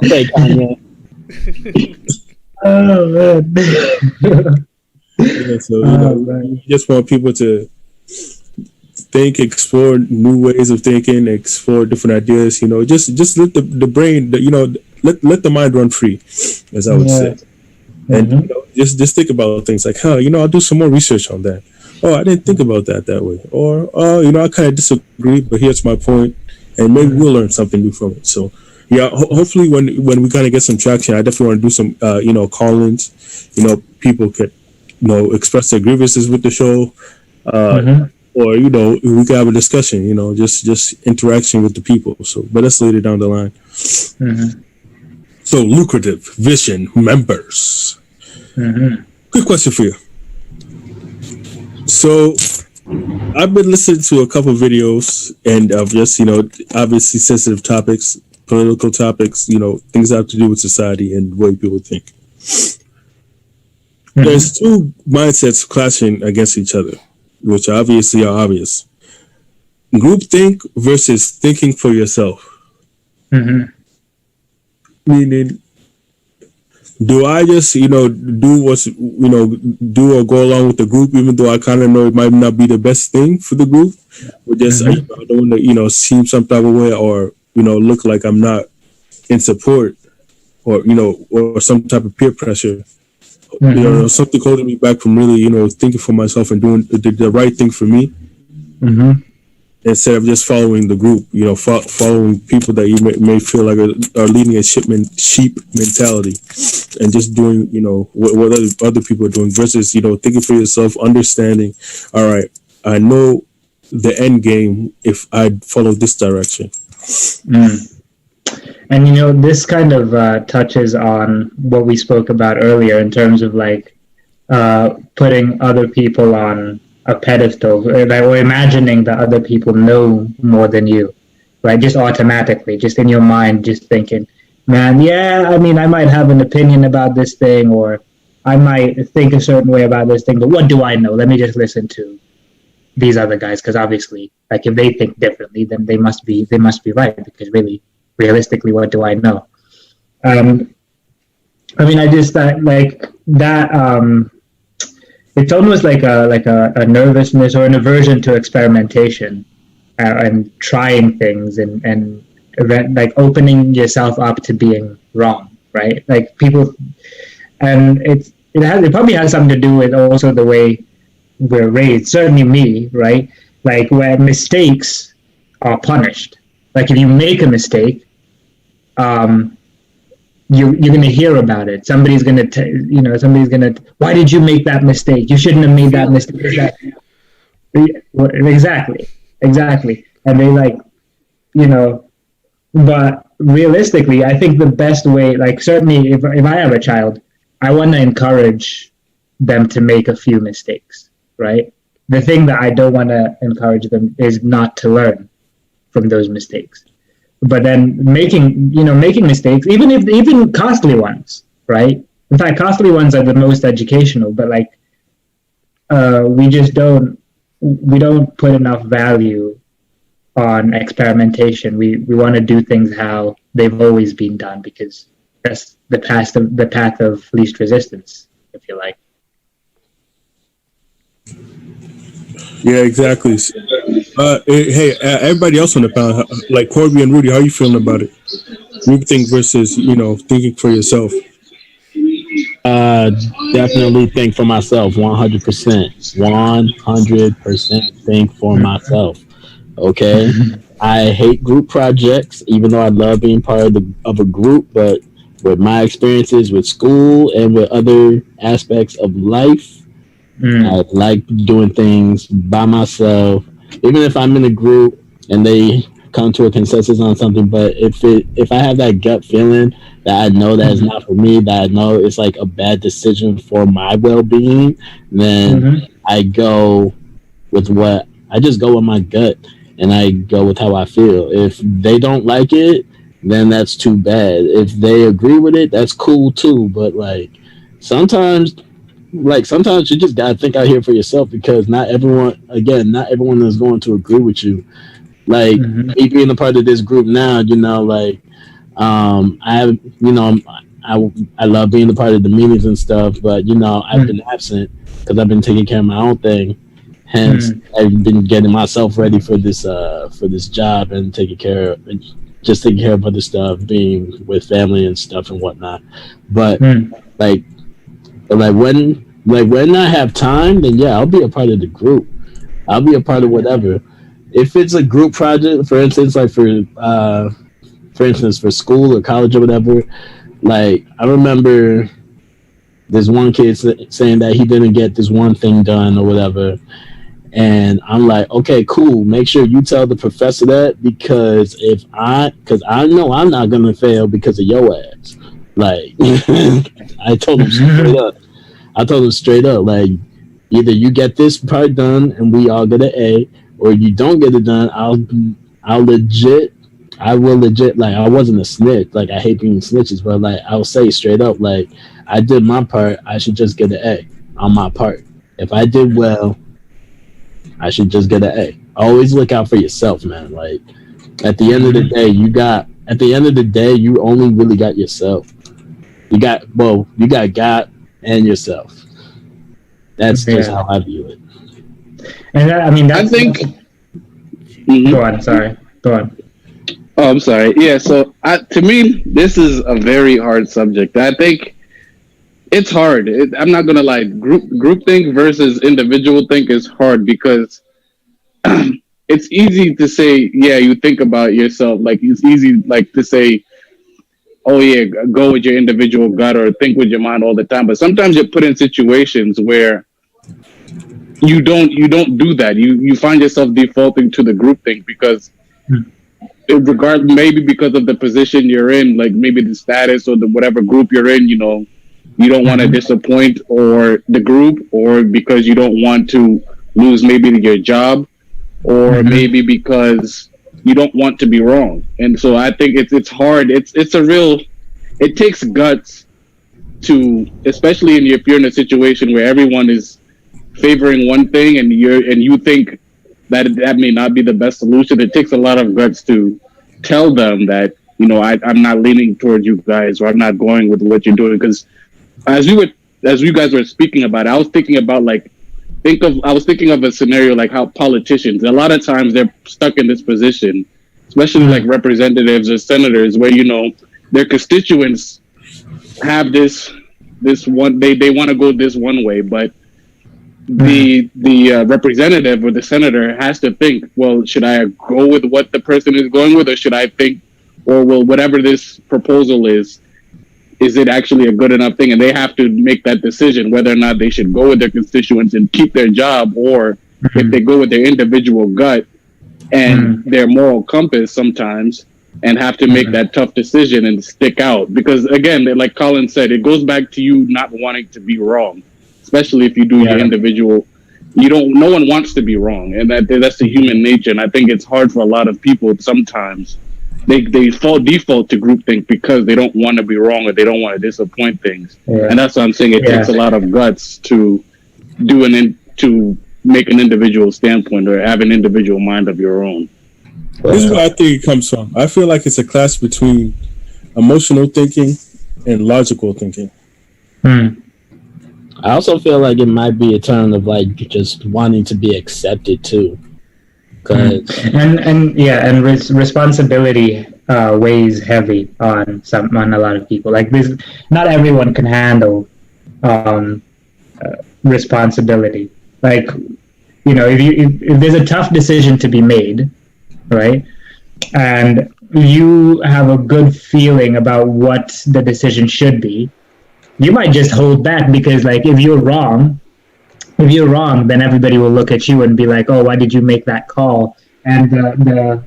S7: Okay, Kanye.
S3: Oh, man.
S2: We just want people to think, explore new ways of thinking, explore different ideas. Just let the brain, let the mind run free, as I would say. And just think about things like, I'll do some more research on that. Oh, I didn't think about that way. Or, I kind of disagree, but here's my point, and maybe we'll learn something new from it. So, yeah, hopefully when we kind of get some traction, I definitely want to do some, call-ins. People could, express their grievances with the show. Or, we can have a discussion, just interaction with the people. So, but that's later down the line. So, Lucrative Vision members. Quick question for you. So, I've been listening to a couple of videos and of just, obviously sensitive topics, political topics, things that have to do with society and the way people think. There's 2 mindsets clashing against each other, which obviously are obvious. Groupthink versus thinking for yourself. Meaning, do I just, do what's, do or go along with the group, even though I kind of know it might not be the best thing for the group? Or just, I don't want to, seem some type of way or, look like I'm not in support or, or some type of peer pressure. Something holding me back from really, thinking for myself and doing the right thing for me, instead of just following the group. Following people that you may feel like are leading a sheep mentality, and just doing, what other people are doing versus, thinking for yourself, understanding. All right, I know the end game if I follow this direction.
S3: And this kind of touches on what we spoke about earlier in terms of like putting other people on a pedestal, or imagining that other people know more than you, right? Just automatically, just in your mind, just thinking, man, I might have an opinion about this thing, or I might think a certain way about this thing, but what do I know? Let me just listen to, these other guys, because obviously, like, if they think differently, then they must be right, because really, realistically, what do I know? I mean, I just like that. It's almost like a nervousness or an aversion to experimentation and trying things and like opening yourself up to being wrong, right? Like people, and it probably has something to do with also the way we're raised. Certainly me, right? Like where mistakes are punished. Like if you make a mistake, you're going to hear about it. Somebody's going to, why did you make that mistake? You shouldn't have made that mistake. Exactly. And they but realistically, I think the best way, like certainly if I have a child, I want to encourage them to make a few mistakes, right? The thing that I don't want to encourage them is not to learn from those mistakes. But then making mistakes, even costly ones, right? In fact, costly ones are the most educational. But like, we don't put enough value on experimentation. We want to do things how they've always been done, because that's the path of least resistance, if you like.
S2: Yeah, exactly. Hey, everybody else on the panel, like Corby and Rudy, how are you feeling about it? Groupthink versus, thinking for yourself.
S7: Definitely think for myself, 100%. 100% think for myself. Okay? I hate group projects, even though I love being part of a group, but with my experiences with school and with other aspects of life, I like doing things by myself, even if I'm in a group and they come to a consensus on something. But if I have that gut feeling that I know that it's not for me, that I know it's like a bad decision for my well-being, then I go with I just go with my gut, and I go with how I feel. If they don't like it, then that's too bad. If they agree with it, that's cool too. But like sometimes you just gotta think out here for yourself, because not everyone is going to agree with you. Like me being a part of this group now, I love being a part of the meetings and stuff, but I've been absent because I've been taking care of my own thing. Hence, I've been getting myself ready for this job and taking care of other stuff, being with family and stuff and whatnot. But when I have time, then yeah, I'll be a part of the group. I'll be a part of whatever. If it's a group project, for instance, for school or college or whatever, like I remember there's one kid saying that he didn't get this one thing done or whatever. And I'm like, okay, cool. Make sure you tell the professor that, because I know I'm not gonna fail because of your ass. Like, I told him straight up. Like, either you get this part done and we all get an A, or you don't get it done. I will legit. Like, I wasn't a snitch. Like, I hate being snitches, but like, I'll say straight up, like, I did my part. I should just get an A on my part. If I did well, I should just get an A. Always look out for yourself, man. Like, at the end of the day, you only really got yourself. You got God and yourself. That's just how I view it.
S3: And I think.
S4: Go on.
S3: Sorry. Go on.
S4: Oh, I'm sorry. Yeah. So to me, this is a very hard subject. I think it's hard. I'm not gonna lie. Group think versus individual think is hard, because it's easy to say, yeah, you think about yourself. Like, it's easy, like, to say, oh yeah, go with your individual gut or think with your mind all the time. But sometimes you're put in situations where you don't do that. You find yourself defaulting to the group think, because maybe because of the position you're in, like maybe the status or the whatever group you're in, you don't want to disappoint or the group, or because you don't want to lose maybe your job, or maybe because you don't want to be wrong. And so I think it's hard. It takes guts to, especially if you're in a situation where everyone is favoring one thing and you think that may not be the best solution. It takes a lot of guts to tell them that, I'm not leaning towards you guys, or I'm not going with what you're doing. Because as you guys were speaking about it, I was thinking about I was thinking of a scenario like how politicians, a lot of times they're stuck in this position, especially like representatives or senators, where their constituents have this one, they want to go this one way, but the representative or the senator has to think, well, should I go with what the person is going with, or should I think, or will whatever this proposal is it actually a good enough thing? And they have to make that decision whether or not they should go with their constituents and keep their job, or if they go with their individual gut and their moral compass sometimes, and have to make that tough decision and stick out. Because again, like Colin said, it goes back to you not wanting to be wrong, especially if you do your individual. No one wants to be wrong, and that's the human nature. And I think it's hard for a lot of people sometimes. They default to groupthink because they don't want to be wrong, or they don't want to disappoint things. And that's what I'm saying. It takes a lot of guts to to make an individual standpoint, or have an individual mind of your own.
S2: This is where I think it comes from. I feel like it's a clash between emotional thinking and logical thinking.
S7: I also feel like it might be a turn of like just wanting to be accepted too.
S3: Responsibility weighs heavy on a lot of people. Like this, not everyone can handle responsibility. Like, if there's a tough decision to be made, right, and you have a good feeling about what the decision should be, you might just hold back because, like, if you're wrong, then everybody will look at you and be like, "Oh, why did you make that call?" And the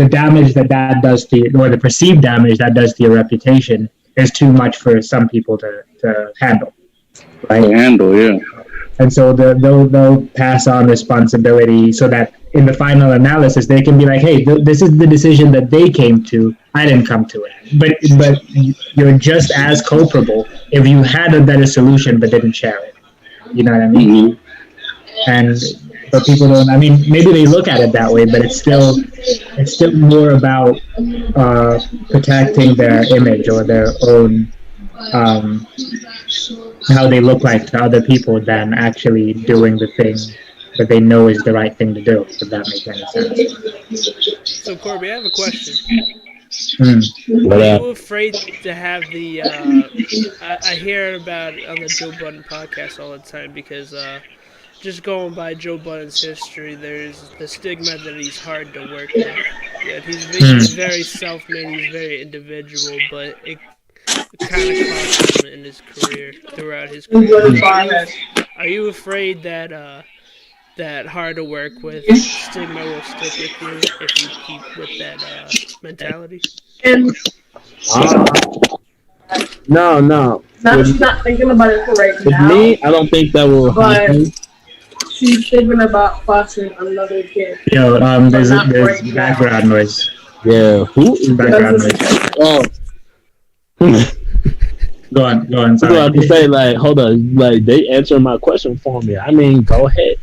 S3: damage that does to you, or the perceived damage that does to your reputation, is too much for some people to handle. Right? And so they'll pass on responsibility so that in the final analysis they can be like, "Hey, this is the decision that they came to. I didn't come to it." But you're just as culpable if you had a better solution but didn't share it. You know what I mean? And but people don't. I mean, maybe they look at it that way, but it's still more about protecting their image or their own. How they look like to other people than actually doing the thing that they know is the right thing to do, if that makes any sense.
S1: So, Corby, I have a question.
S7: What
S1: Are you afraid to have the... I hear about it on the Joe Budden podcast all the time because just going by Joe Budden's history, there's the stigma that he's hard to work with. Yeah, he's very self-made, he's very individual, but it kind of cost him in his career, throughout his career. Are you afraid that that hard to work with stigma will stick with you if you keep with that mentality?
S8: No. She's not thinking about it right
S7: with
S8: now.
S7: Me, I don't think that will happen.
S8: She's thinking about fostering another kid.
S3: Yo, there's background noise.
S7: Yeah, who is
S3: background noise?
S4: Oh.
S3: Go on.
S7: Sorry. I have to say, like, hold on, like they answered my question for me. I mean, go ahead.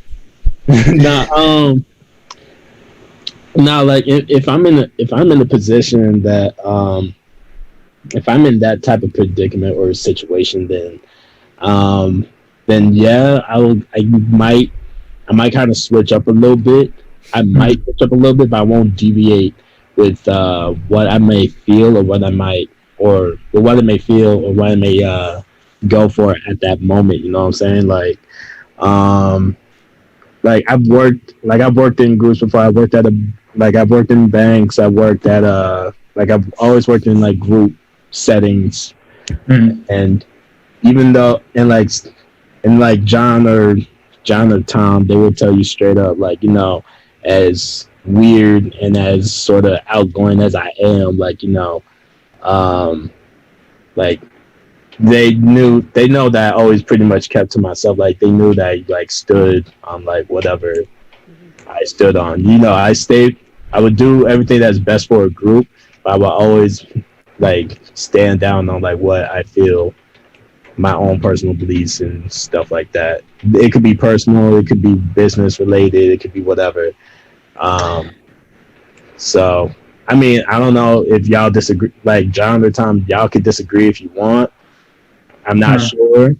S7: Now, like if I'm in a position that if I'm in that type of predicament or situation, then yeah, I might kind of switch up a little bit. I might switch up a little bit, but I won't deviate with what I may feel or what I may go for at that moment. You know what I'm saying? Like I've worked in groups before. I've worked in banks. I've worked at I've always worked in like group settings. And even though and John or Tom, they will tell you straight up, like, you know, as weird and as sort of outgoing as I am, like, you know, like they know that I always pretty much kept to myself. Like they knew that I like stood on like whatever I stood on. You know, I would do everything that's best for a group, but I would always like stand down on like what I feel my own personal beliefs and stuff like that. It could be personal, it could be business related, it could be whatever. So, I mean, I don't know if y'all disagree. Like John or Tom, y'all could disagree if you want. I'm not sure.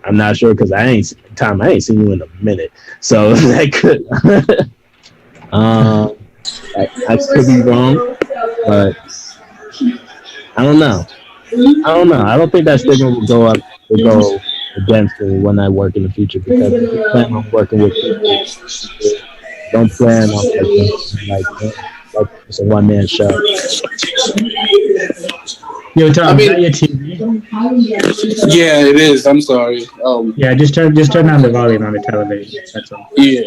S7: I'm not sure because I ain't seen you in a minute. So that could I could be wrong, but I don't know. I don't think that statement will go against me when I work in the future because if you plan on working with people, don't plan on like it's a one-man show.
S3: Yo, Tom, is that your TV?
S9: Yeah, it is. I'm sorry.
S3: Yeah, just turn down the volume on the television. That's all.
S9: Yeah.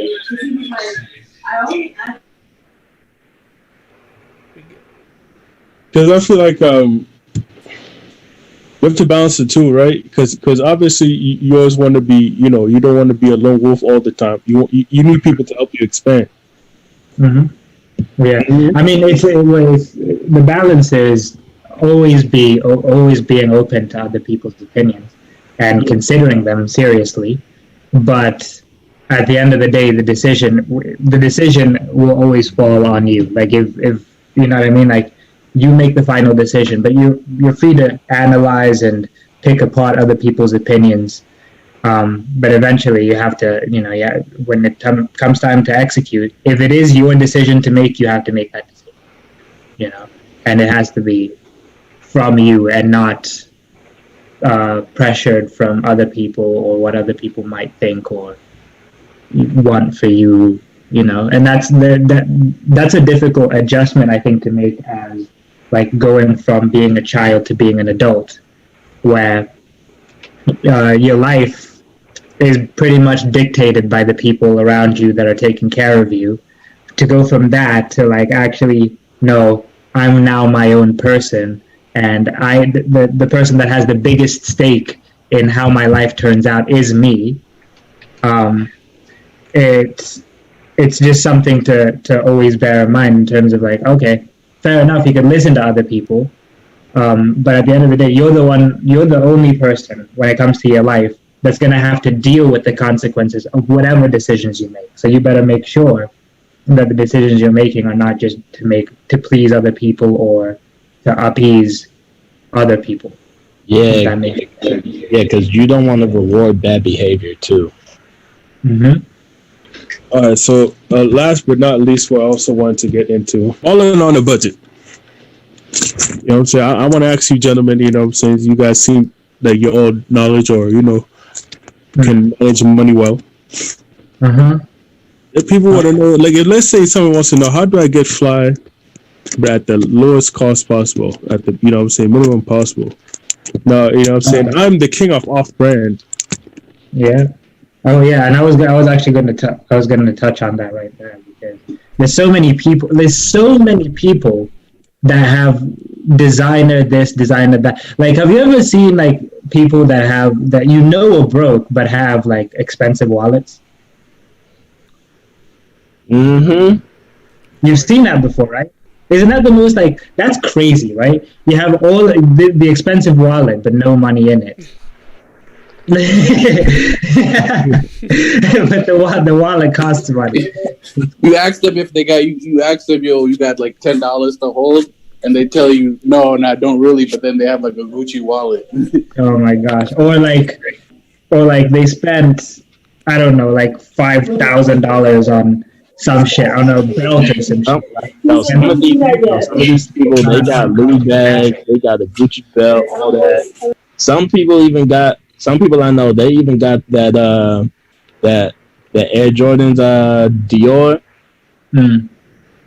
S2: Because I feel like you have to balance the two, right? Because obviously you always want to be, you don't want to be a lone wolf all the time. You need people to help you expand.
S3: Mm-hmm. Yeah, I mean, it's the balance is always being open to other people's opinions and considering them seriously, but at the end of the day, the decision will always fall on you. Like if you know what I mean, like you make the final decision, but you're free to analyze and pick apart other people's opinions. But eventually you have to, when it comes time to execute, if it is your decision to make, you have to make that decision, and it has to be from you and not pressured from other people or what other people might think or want for you, and that's a difficult adjustment, I think, to make as like going from being a child to being an adult, where your life is pretty much dictated by the people around you that are taking care of you, to go from that to like actually, no, I'm now my own person, and the person that has the biggest stake in how my life turns out is me. It's just something to always bear in mind in terms of like, okay, fair enough, you can listen to other people, but at the end of the day, you're the only person when it comes to your life that's going to have to deal with the consequences of whatever decisions you make. So you better make sure that the decisions you're making are not just to please other people or to appease other people.
S7: Yeah, because you don't want to reward bad behavior too.
S3: Mm-hmm.
S2: All right, so last but not least, what I also wanted to get into, all in on the budget. You know what I'm saying? I want to ask you, gentlemen, you know what I'm saying? You guys seem like you're all knowledge or, can manage money well.
S3: Uh-huh.
S2: If people want to know, like, if let's say someone wants to know, how do I get fly but at the lowest cost possible, at the, minimum possible? Now, I'm saying? I'm the king of off-brand.
S3: Yeah. Oh yeah, and I was actually going to touch on that right there, because there's so many people that have designer this, designer that. Like, have you ever seen like people that are broke but have like expensive wallets?
S7: Mm-hmm.
S3: You've seen that before, right? Isn't that the most like, that's crazy, right? You have all the expensive wallet but no money in it. But the wallet costs money.
S9: You ask them if they got you ask them, you got like $10 to hold, and they tell you no, don't really, but then they have like a Gucci wallet.
S3: Oh my gosh. Or like they spent, I don't know, like $5,000 on some shit, on a belt or some shit.
S7: No, some of these people, they got Louis bags, they got a Gucci belt, all that. Some people I know, they even got that the Air Jordans Dior.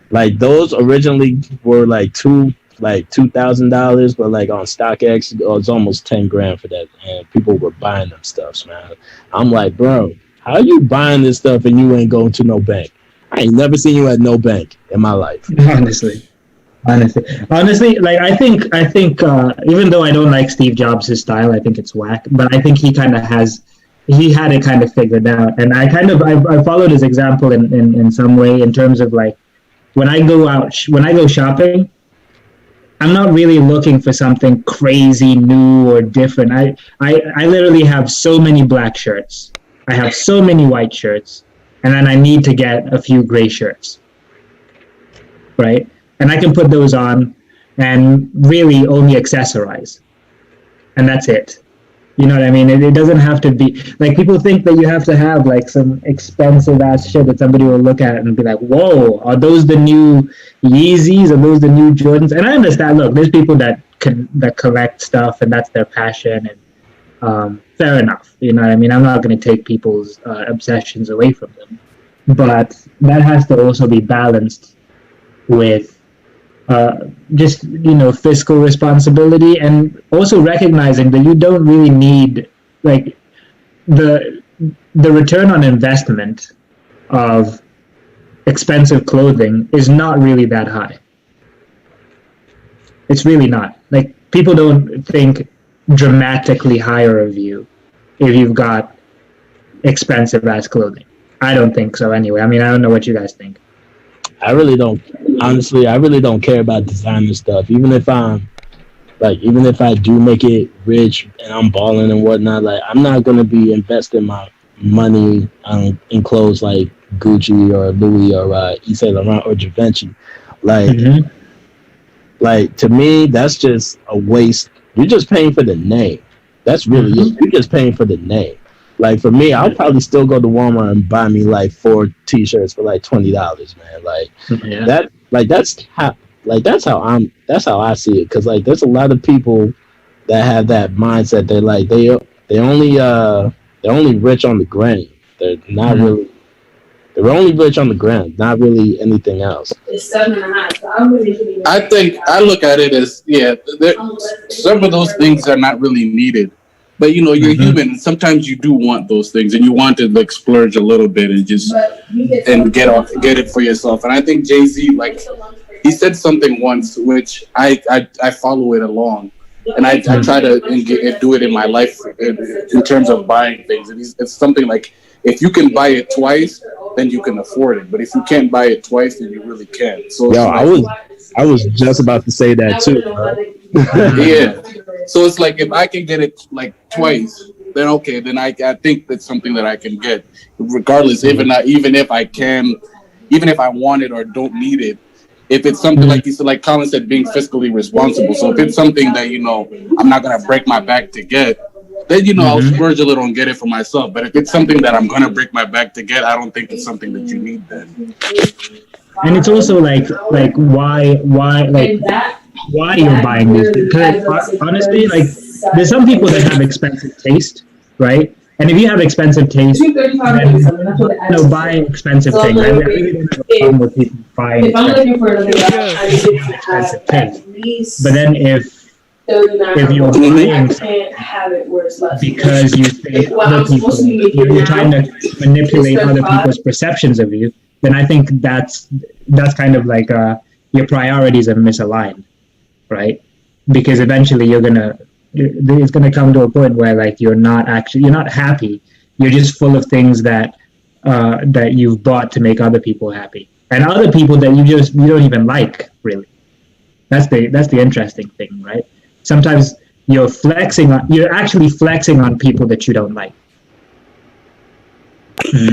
S7: Like those originally were like $2,000, but like on StockX it was almost $10,000 for that, and people were buying them stuffs, man. I'm like, bro, how you buying this stuff and you ain't going to no bank? I ain't never seen you at no bank in my life.
S3: Honestly, like I think even though I don't like Steve Jobs' style, I think it's whack. But I think he had it kind of figured out, and I followed his example in some way in terms of like when I go shopping, I'm not really looking for something crazy new or different. I literally have so many black shirts. I have so many white shirts, and then I need to get a few gray shirts, right? And I can put those on and really only accessorize, and that's it. You know what I mean? It doesn't have to be like people think that you have to have like some expensive ass shit that somebody will look at and be like, "Whoa, are those the new Yeezys? Are those the new Jordans?" And I understand. Look, there's people that collect stuff and that's their passion, and fair enough. You know what I mean? I'm not going to take people's obsessions away from them, but that has to also be balanced with just, you know, fiscal responsibility, and also recognizing that you don't really need, like, the return on investment of expensive clothing is not really that high. It's really not. Like, people don't think dramatically higher of you if you've got expensive ass clothing. I don't think so anyway. I mean, I don't know what you guys think.
S7: I really don't. Honestly, I really don't care about designer stuff. Even if I do make it rich and I'm balling and whatnot, like, I'm not gonna be investing my money in clothes like Gucci or Louis or Yves Saint Laurent or Givenchy. Like, like, to me, that's just a waste. You're just paying for the name. That's really it. You're just paying for the name. Like, for me, I'll probably still go to Walmart and buy me like 4 T-shirts for like $20, man. Like, that's how I see it. Cause like, there's a lot of people that have that mindset. They're like, they're only rich on the gram. They're not really. They're only rich on the gram, not really anything else.
S10: It's 7.5. So
S9: I think I look at it as, some of those things are not really needed. But, you know, you're human. Sometimes you do want those things, and you want to like splurge a little bit and just and get it for yourself. And I think Jay-Z, like, he said something once, which I follow it along, and I try to do it in my life in terms of buying things. And it's something like, if you can buy it twice, then you can afford it. But if you can't buy it twice, then you really can't. So
S7: I was just about to say that too.
S9: Yeah. So it's like, if I can get it like twice, then okay, then I think that's something that I can get, regardless, even if I want it or don't need it. If it's something like you said, like Colin said, being fiscally responsible. So if it's something that, you know, I'm not gonna break my back to get, then, you know, I'll splurge a little and get it for myself. But if it's something that I'm gonna break my back to get, I don't think it's something that you need then.
S3: And it's also like why you're buying these things. Because honestly, like, there's some people that have expensive taste, right? And if you have expensive taste, then, buy expensive things. I really don't have a problem with people buying expensive taste. But then if you're buying because you think other people, you're trying to manipulate other people's perceptions of you, then I think that's kind of like your priorities are misaligned, right? Because eventually it's gonna come to a point where, like, you're not happy. You're just full of things that you've bought to make other people happy, and other people that you don't even like, really. That's the interesting thing, right? Sometimes you're actually flexing on people that you don't like.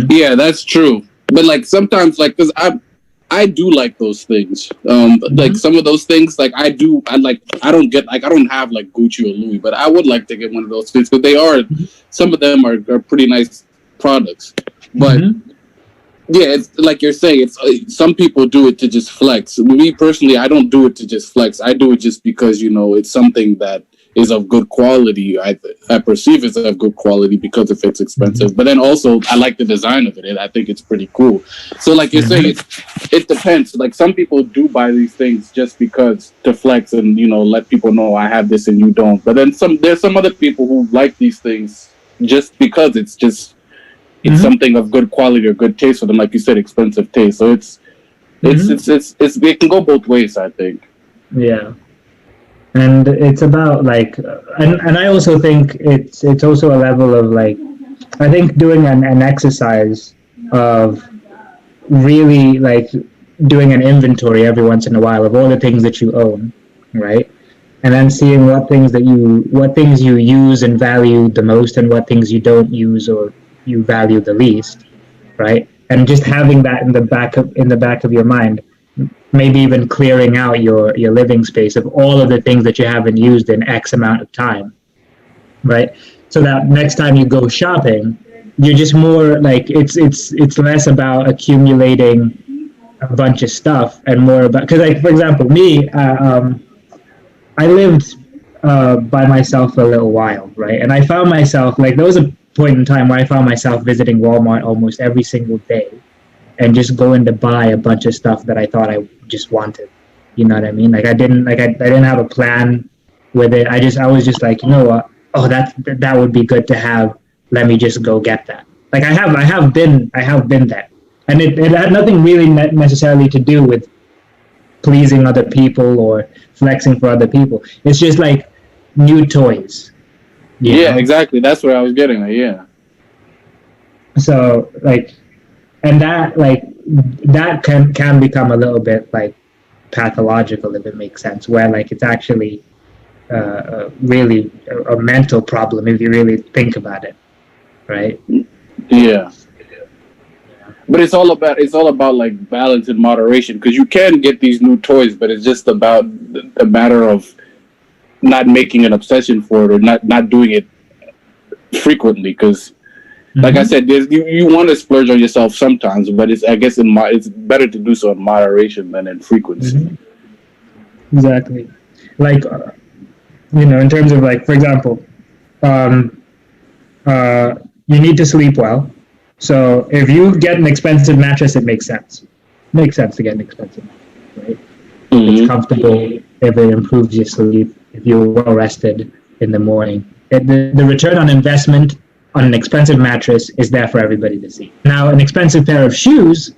S9: Yeah, that's true. But like, sometimes, like, because I do like those things. Like, some of those things, like, I don't have like Gucci or Louis, but I would like to get one of those things, because some of them are pretty nice products. But yeah, it's like you're saying, it's some people do it to just flex. Me personally, I don't do it to just flex. I do it just because, you know, it's something that is of good quality. I perceive it's of good quality because if it's expensive. But then also, I like the design of it. I think it's pretty cool. So like you're saying, it depends. Like, some people do buy these things just because to flex and, you know, let people know I have this and you don't. But then there's some other people who like these things just because it's something of good quality or good taste for them. Like you said, expensive taste. So it can go both ways, I think.
S3: Yeah. And it's about, like, and I also think it's also a level of, like, I think doing an exercise of really, like, doing an inventory every once in a while of all the things that you own, right? And then seeing what things you use and value the most, and what things you don't use or you value the least, right? And just having that in the back of your mind, maybe even clearing out your living space of all of the things that you haven't used in X amount of time, right? So that next time you go shopping, you're just more like it's less about accumulating a bunch of stuff and more about, because like for example me, I lived by myself for a little while, right? And I found myself, like, there was a point in time where I found myself visiting Walmart almost every single day and just going to buy a bunch of stuff that I thought I just wanted. You know what I mean? Like I didn't have a plan with it. I was just like, you know what? Oh, that would be good to have. Let me just go get that. Like I have been there, and it had nothing really necessarily to do with pleasing other people or flexing for other people. It's just like new toys.
S9: Yeah, know? Exactly. That's what I was getting at. Yeah.
S3: So like, and that can become a little bit like pathological, if it makes sense, where like it's actually really a mental problem if you really think about it, right?
S9: Yeah. But it's all about like balance and moderation, because you can get these new toys, but it's just about a matter of not making an obsession for it, or not doing it frequently. Because, like I said, you want to splurge on yourself sometimes, but I guess it's better to do so in moderation than in frequency.
S3: Exactly. Like, in terms of like, for example, you need to sleep well. So if you get an expensive mattress, it makes sense. Makes sense to get an expensive mattress, right? It's comfortable, if it improves your sleep, if you're well rested in the morning. The return on investment on an expensive mattress is there for everybody to see. Now, an expensive pair of shoes,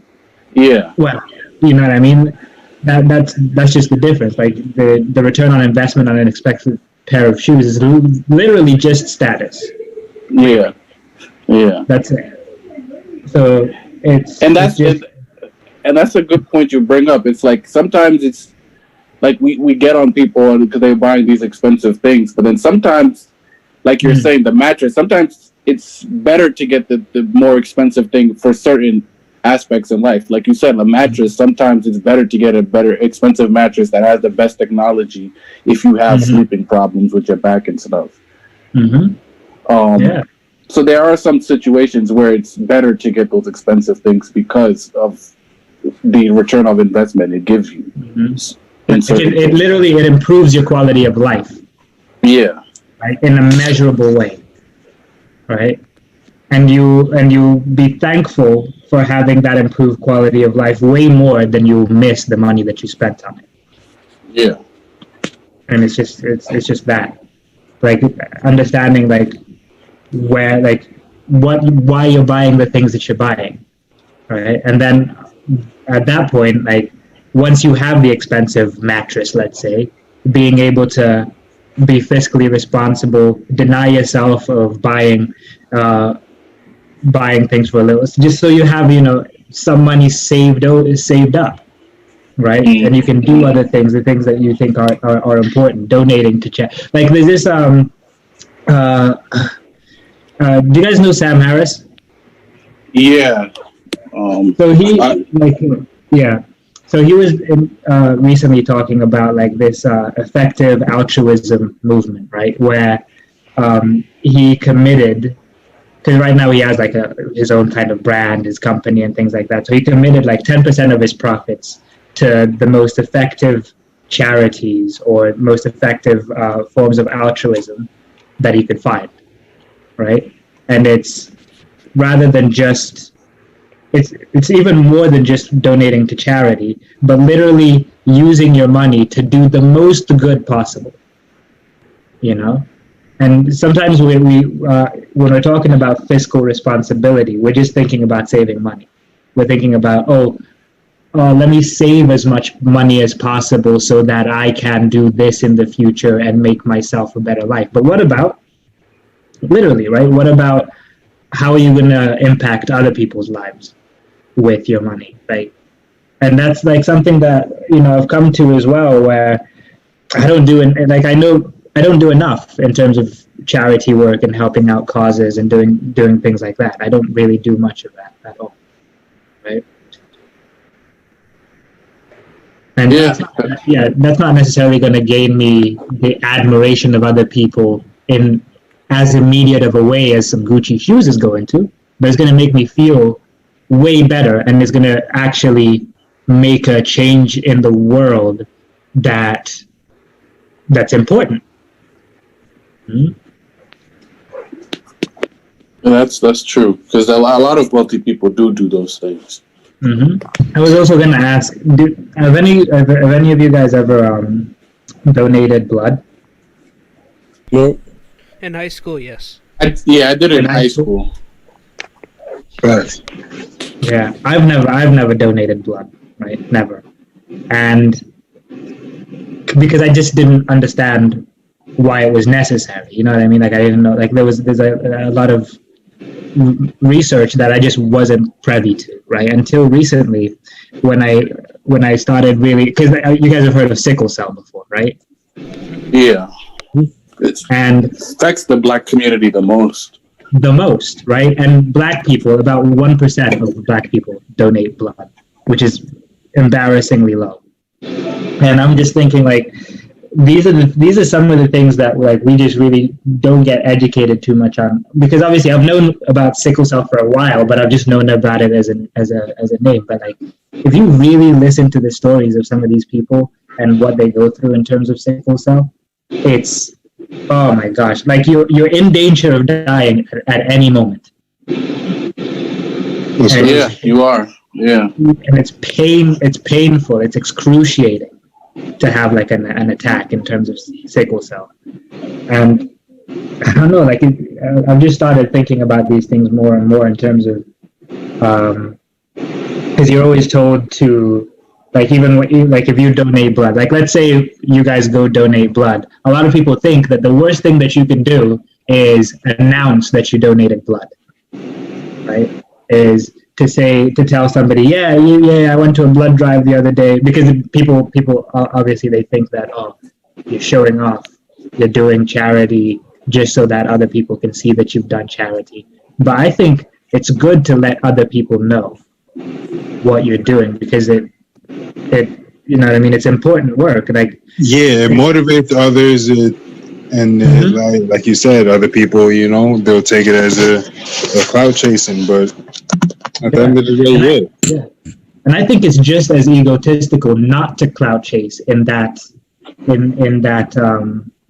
S3: well, you know what I mean? That's just the difference. Like the return on investment on an expensive pair of shoes is literally just status.
S9: Yeah.
S3: That's it. So
S9: that's a good point you bring up. It's like sometimes it's like we get on people because they're buying these expensive things, but then sometimes, like you're saying, the mattress, sometimes it's better to get the more expensive thing for certain aspects in life. Like you said, a mattress, sometimes it's better to get a better expensive mattress that has the best technology if you have sleeping problems with your back and stuff. So there are some situations where it's better to get those expensive things because of the return of investment it gives you.
S3: It literally improves your quality of life.
S9: Yeah.
S3: Right, in a measurable way. Right? And you be thankful for having that improved quality of life way more than you miss the money that you spent on it.
S9: Yeah.
S3: And it's just that. Like understanding like where like why you're buying the things that you're buying, right? And then at that point, like once you have the expensive mattress, let's say, being able to be fiscally responsible, deny yourself of buying things for a little, just so you have some money saved up, right? And you can do other things, the things that you think are important, donating to charity. Like there's this do you guys know Sam Harris?
S9: Yeah.
S3: So he So he was recently talking about like this effective altruism movement, right? Where he committed, because right now he has like his own kind of brand, his company and things like that. So he committed like 10% of his profits to the most effective charities or most effective forms of altruism that he could find. Right? And it's rather than just, it's even more than just donating to charity, but literally using your money to do the most good possible, And sometimes when we're talking about fiscal responsibility, we're just thinking about saving money. We're thinking about, let me save as much money as possible so that I can do this in the future and make myself a better life. But what about literally, right? What about how are you going to impact other people's lives with your money, right? And that's like something that, I've come to as well, where I don't do it. Like I know I don't do enough in terms of charity work and helping out causes and doing things like that. I don't really do much of that at all, right? And that's not necessarily going to gain me the admiration of other people in as immediate of a way as some Gucci shoes is going to, but it's going to make me feel way better, and it's going to actually make a change in the world that's important. Mm-hmm.
S9: That's true, because a lot of wealthy people do those things.
S3: Mm-hmm. I was also going to ask: have any of you guys ever donated blood?
S2: No.
S1: In high school, yes.
S9: I did it in high school.
S6: Right.
S3: Yeah, I've never donated blood, right? Never, and because I just didn't understand why it was necessary. You know what I mean? Like I didn't know. Like there's a lot of research that I just wasn't privy to, right? Until recently, when I started really, because you guys have heard of sickle cell before, right?
S9: Yeah, it affects the Black community the most, right? And Black people, about 1% of Black people donate blood, which is embarrassingly low. And I'm just thinking, like, these are some of the things that like we just really don't get educated too much on, because obviously I've known about sickle cell for a while, but I've just known about it as a name. But like, if you really listen to the stories of some of these people and what they go through in terms of sickle cell, it's, oh my gosh, like you're in danger of dying at any moment. Yeah, you are. Yeah,
S3: and it's painful, it's excruciating to have like an attack in terms of sickle cell. And I don't know, like I've just started thinking about these things more and more in terms of because you're always told to, like, like if you donate blood, like let's say you guys go donate blood, a lot of people think that the worst thing that you can do is announce that you donated blood, right? Is to tell somebody, yeah, I went to a blood drive the other day, because people obviously they think that, oh, you're showing off, you're doing charity just so that other people can see that you've done charity. But I think it's good to let other people know what you're doing, because it you know what I mean, it's important work. Like,
S6: yeah, it motivates others, and like you said, other people, you know, they'll take it as a clout chasing, but at the end of the day,
S3: yeah. And I think it's just as egotistical not to clout chase in that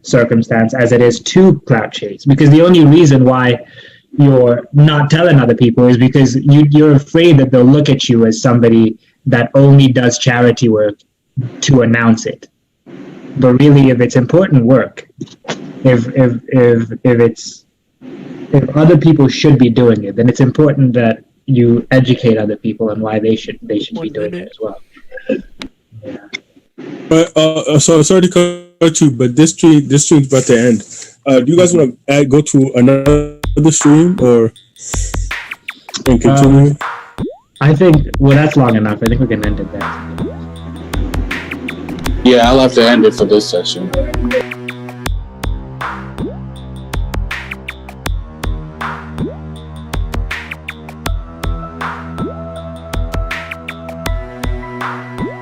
S3: circumstance as it is to clout chase, because the only reason why you're not telling other people is because you're afraid that they'll look at you as somebody that only does charity work to announce it. But really, if it's important work, if other people should be doing it, then it's important that you educate other people on why they should be doing it as well. Yeah.
S2: But so sorry to cut you, but this stream's about to end. Do you guys want to go to another stream or continue?
S3: I think that's long enough. I think we can end it there.
S9: Yeah, I'll have to end it for this session.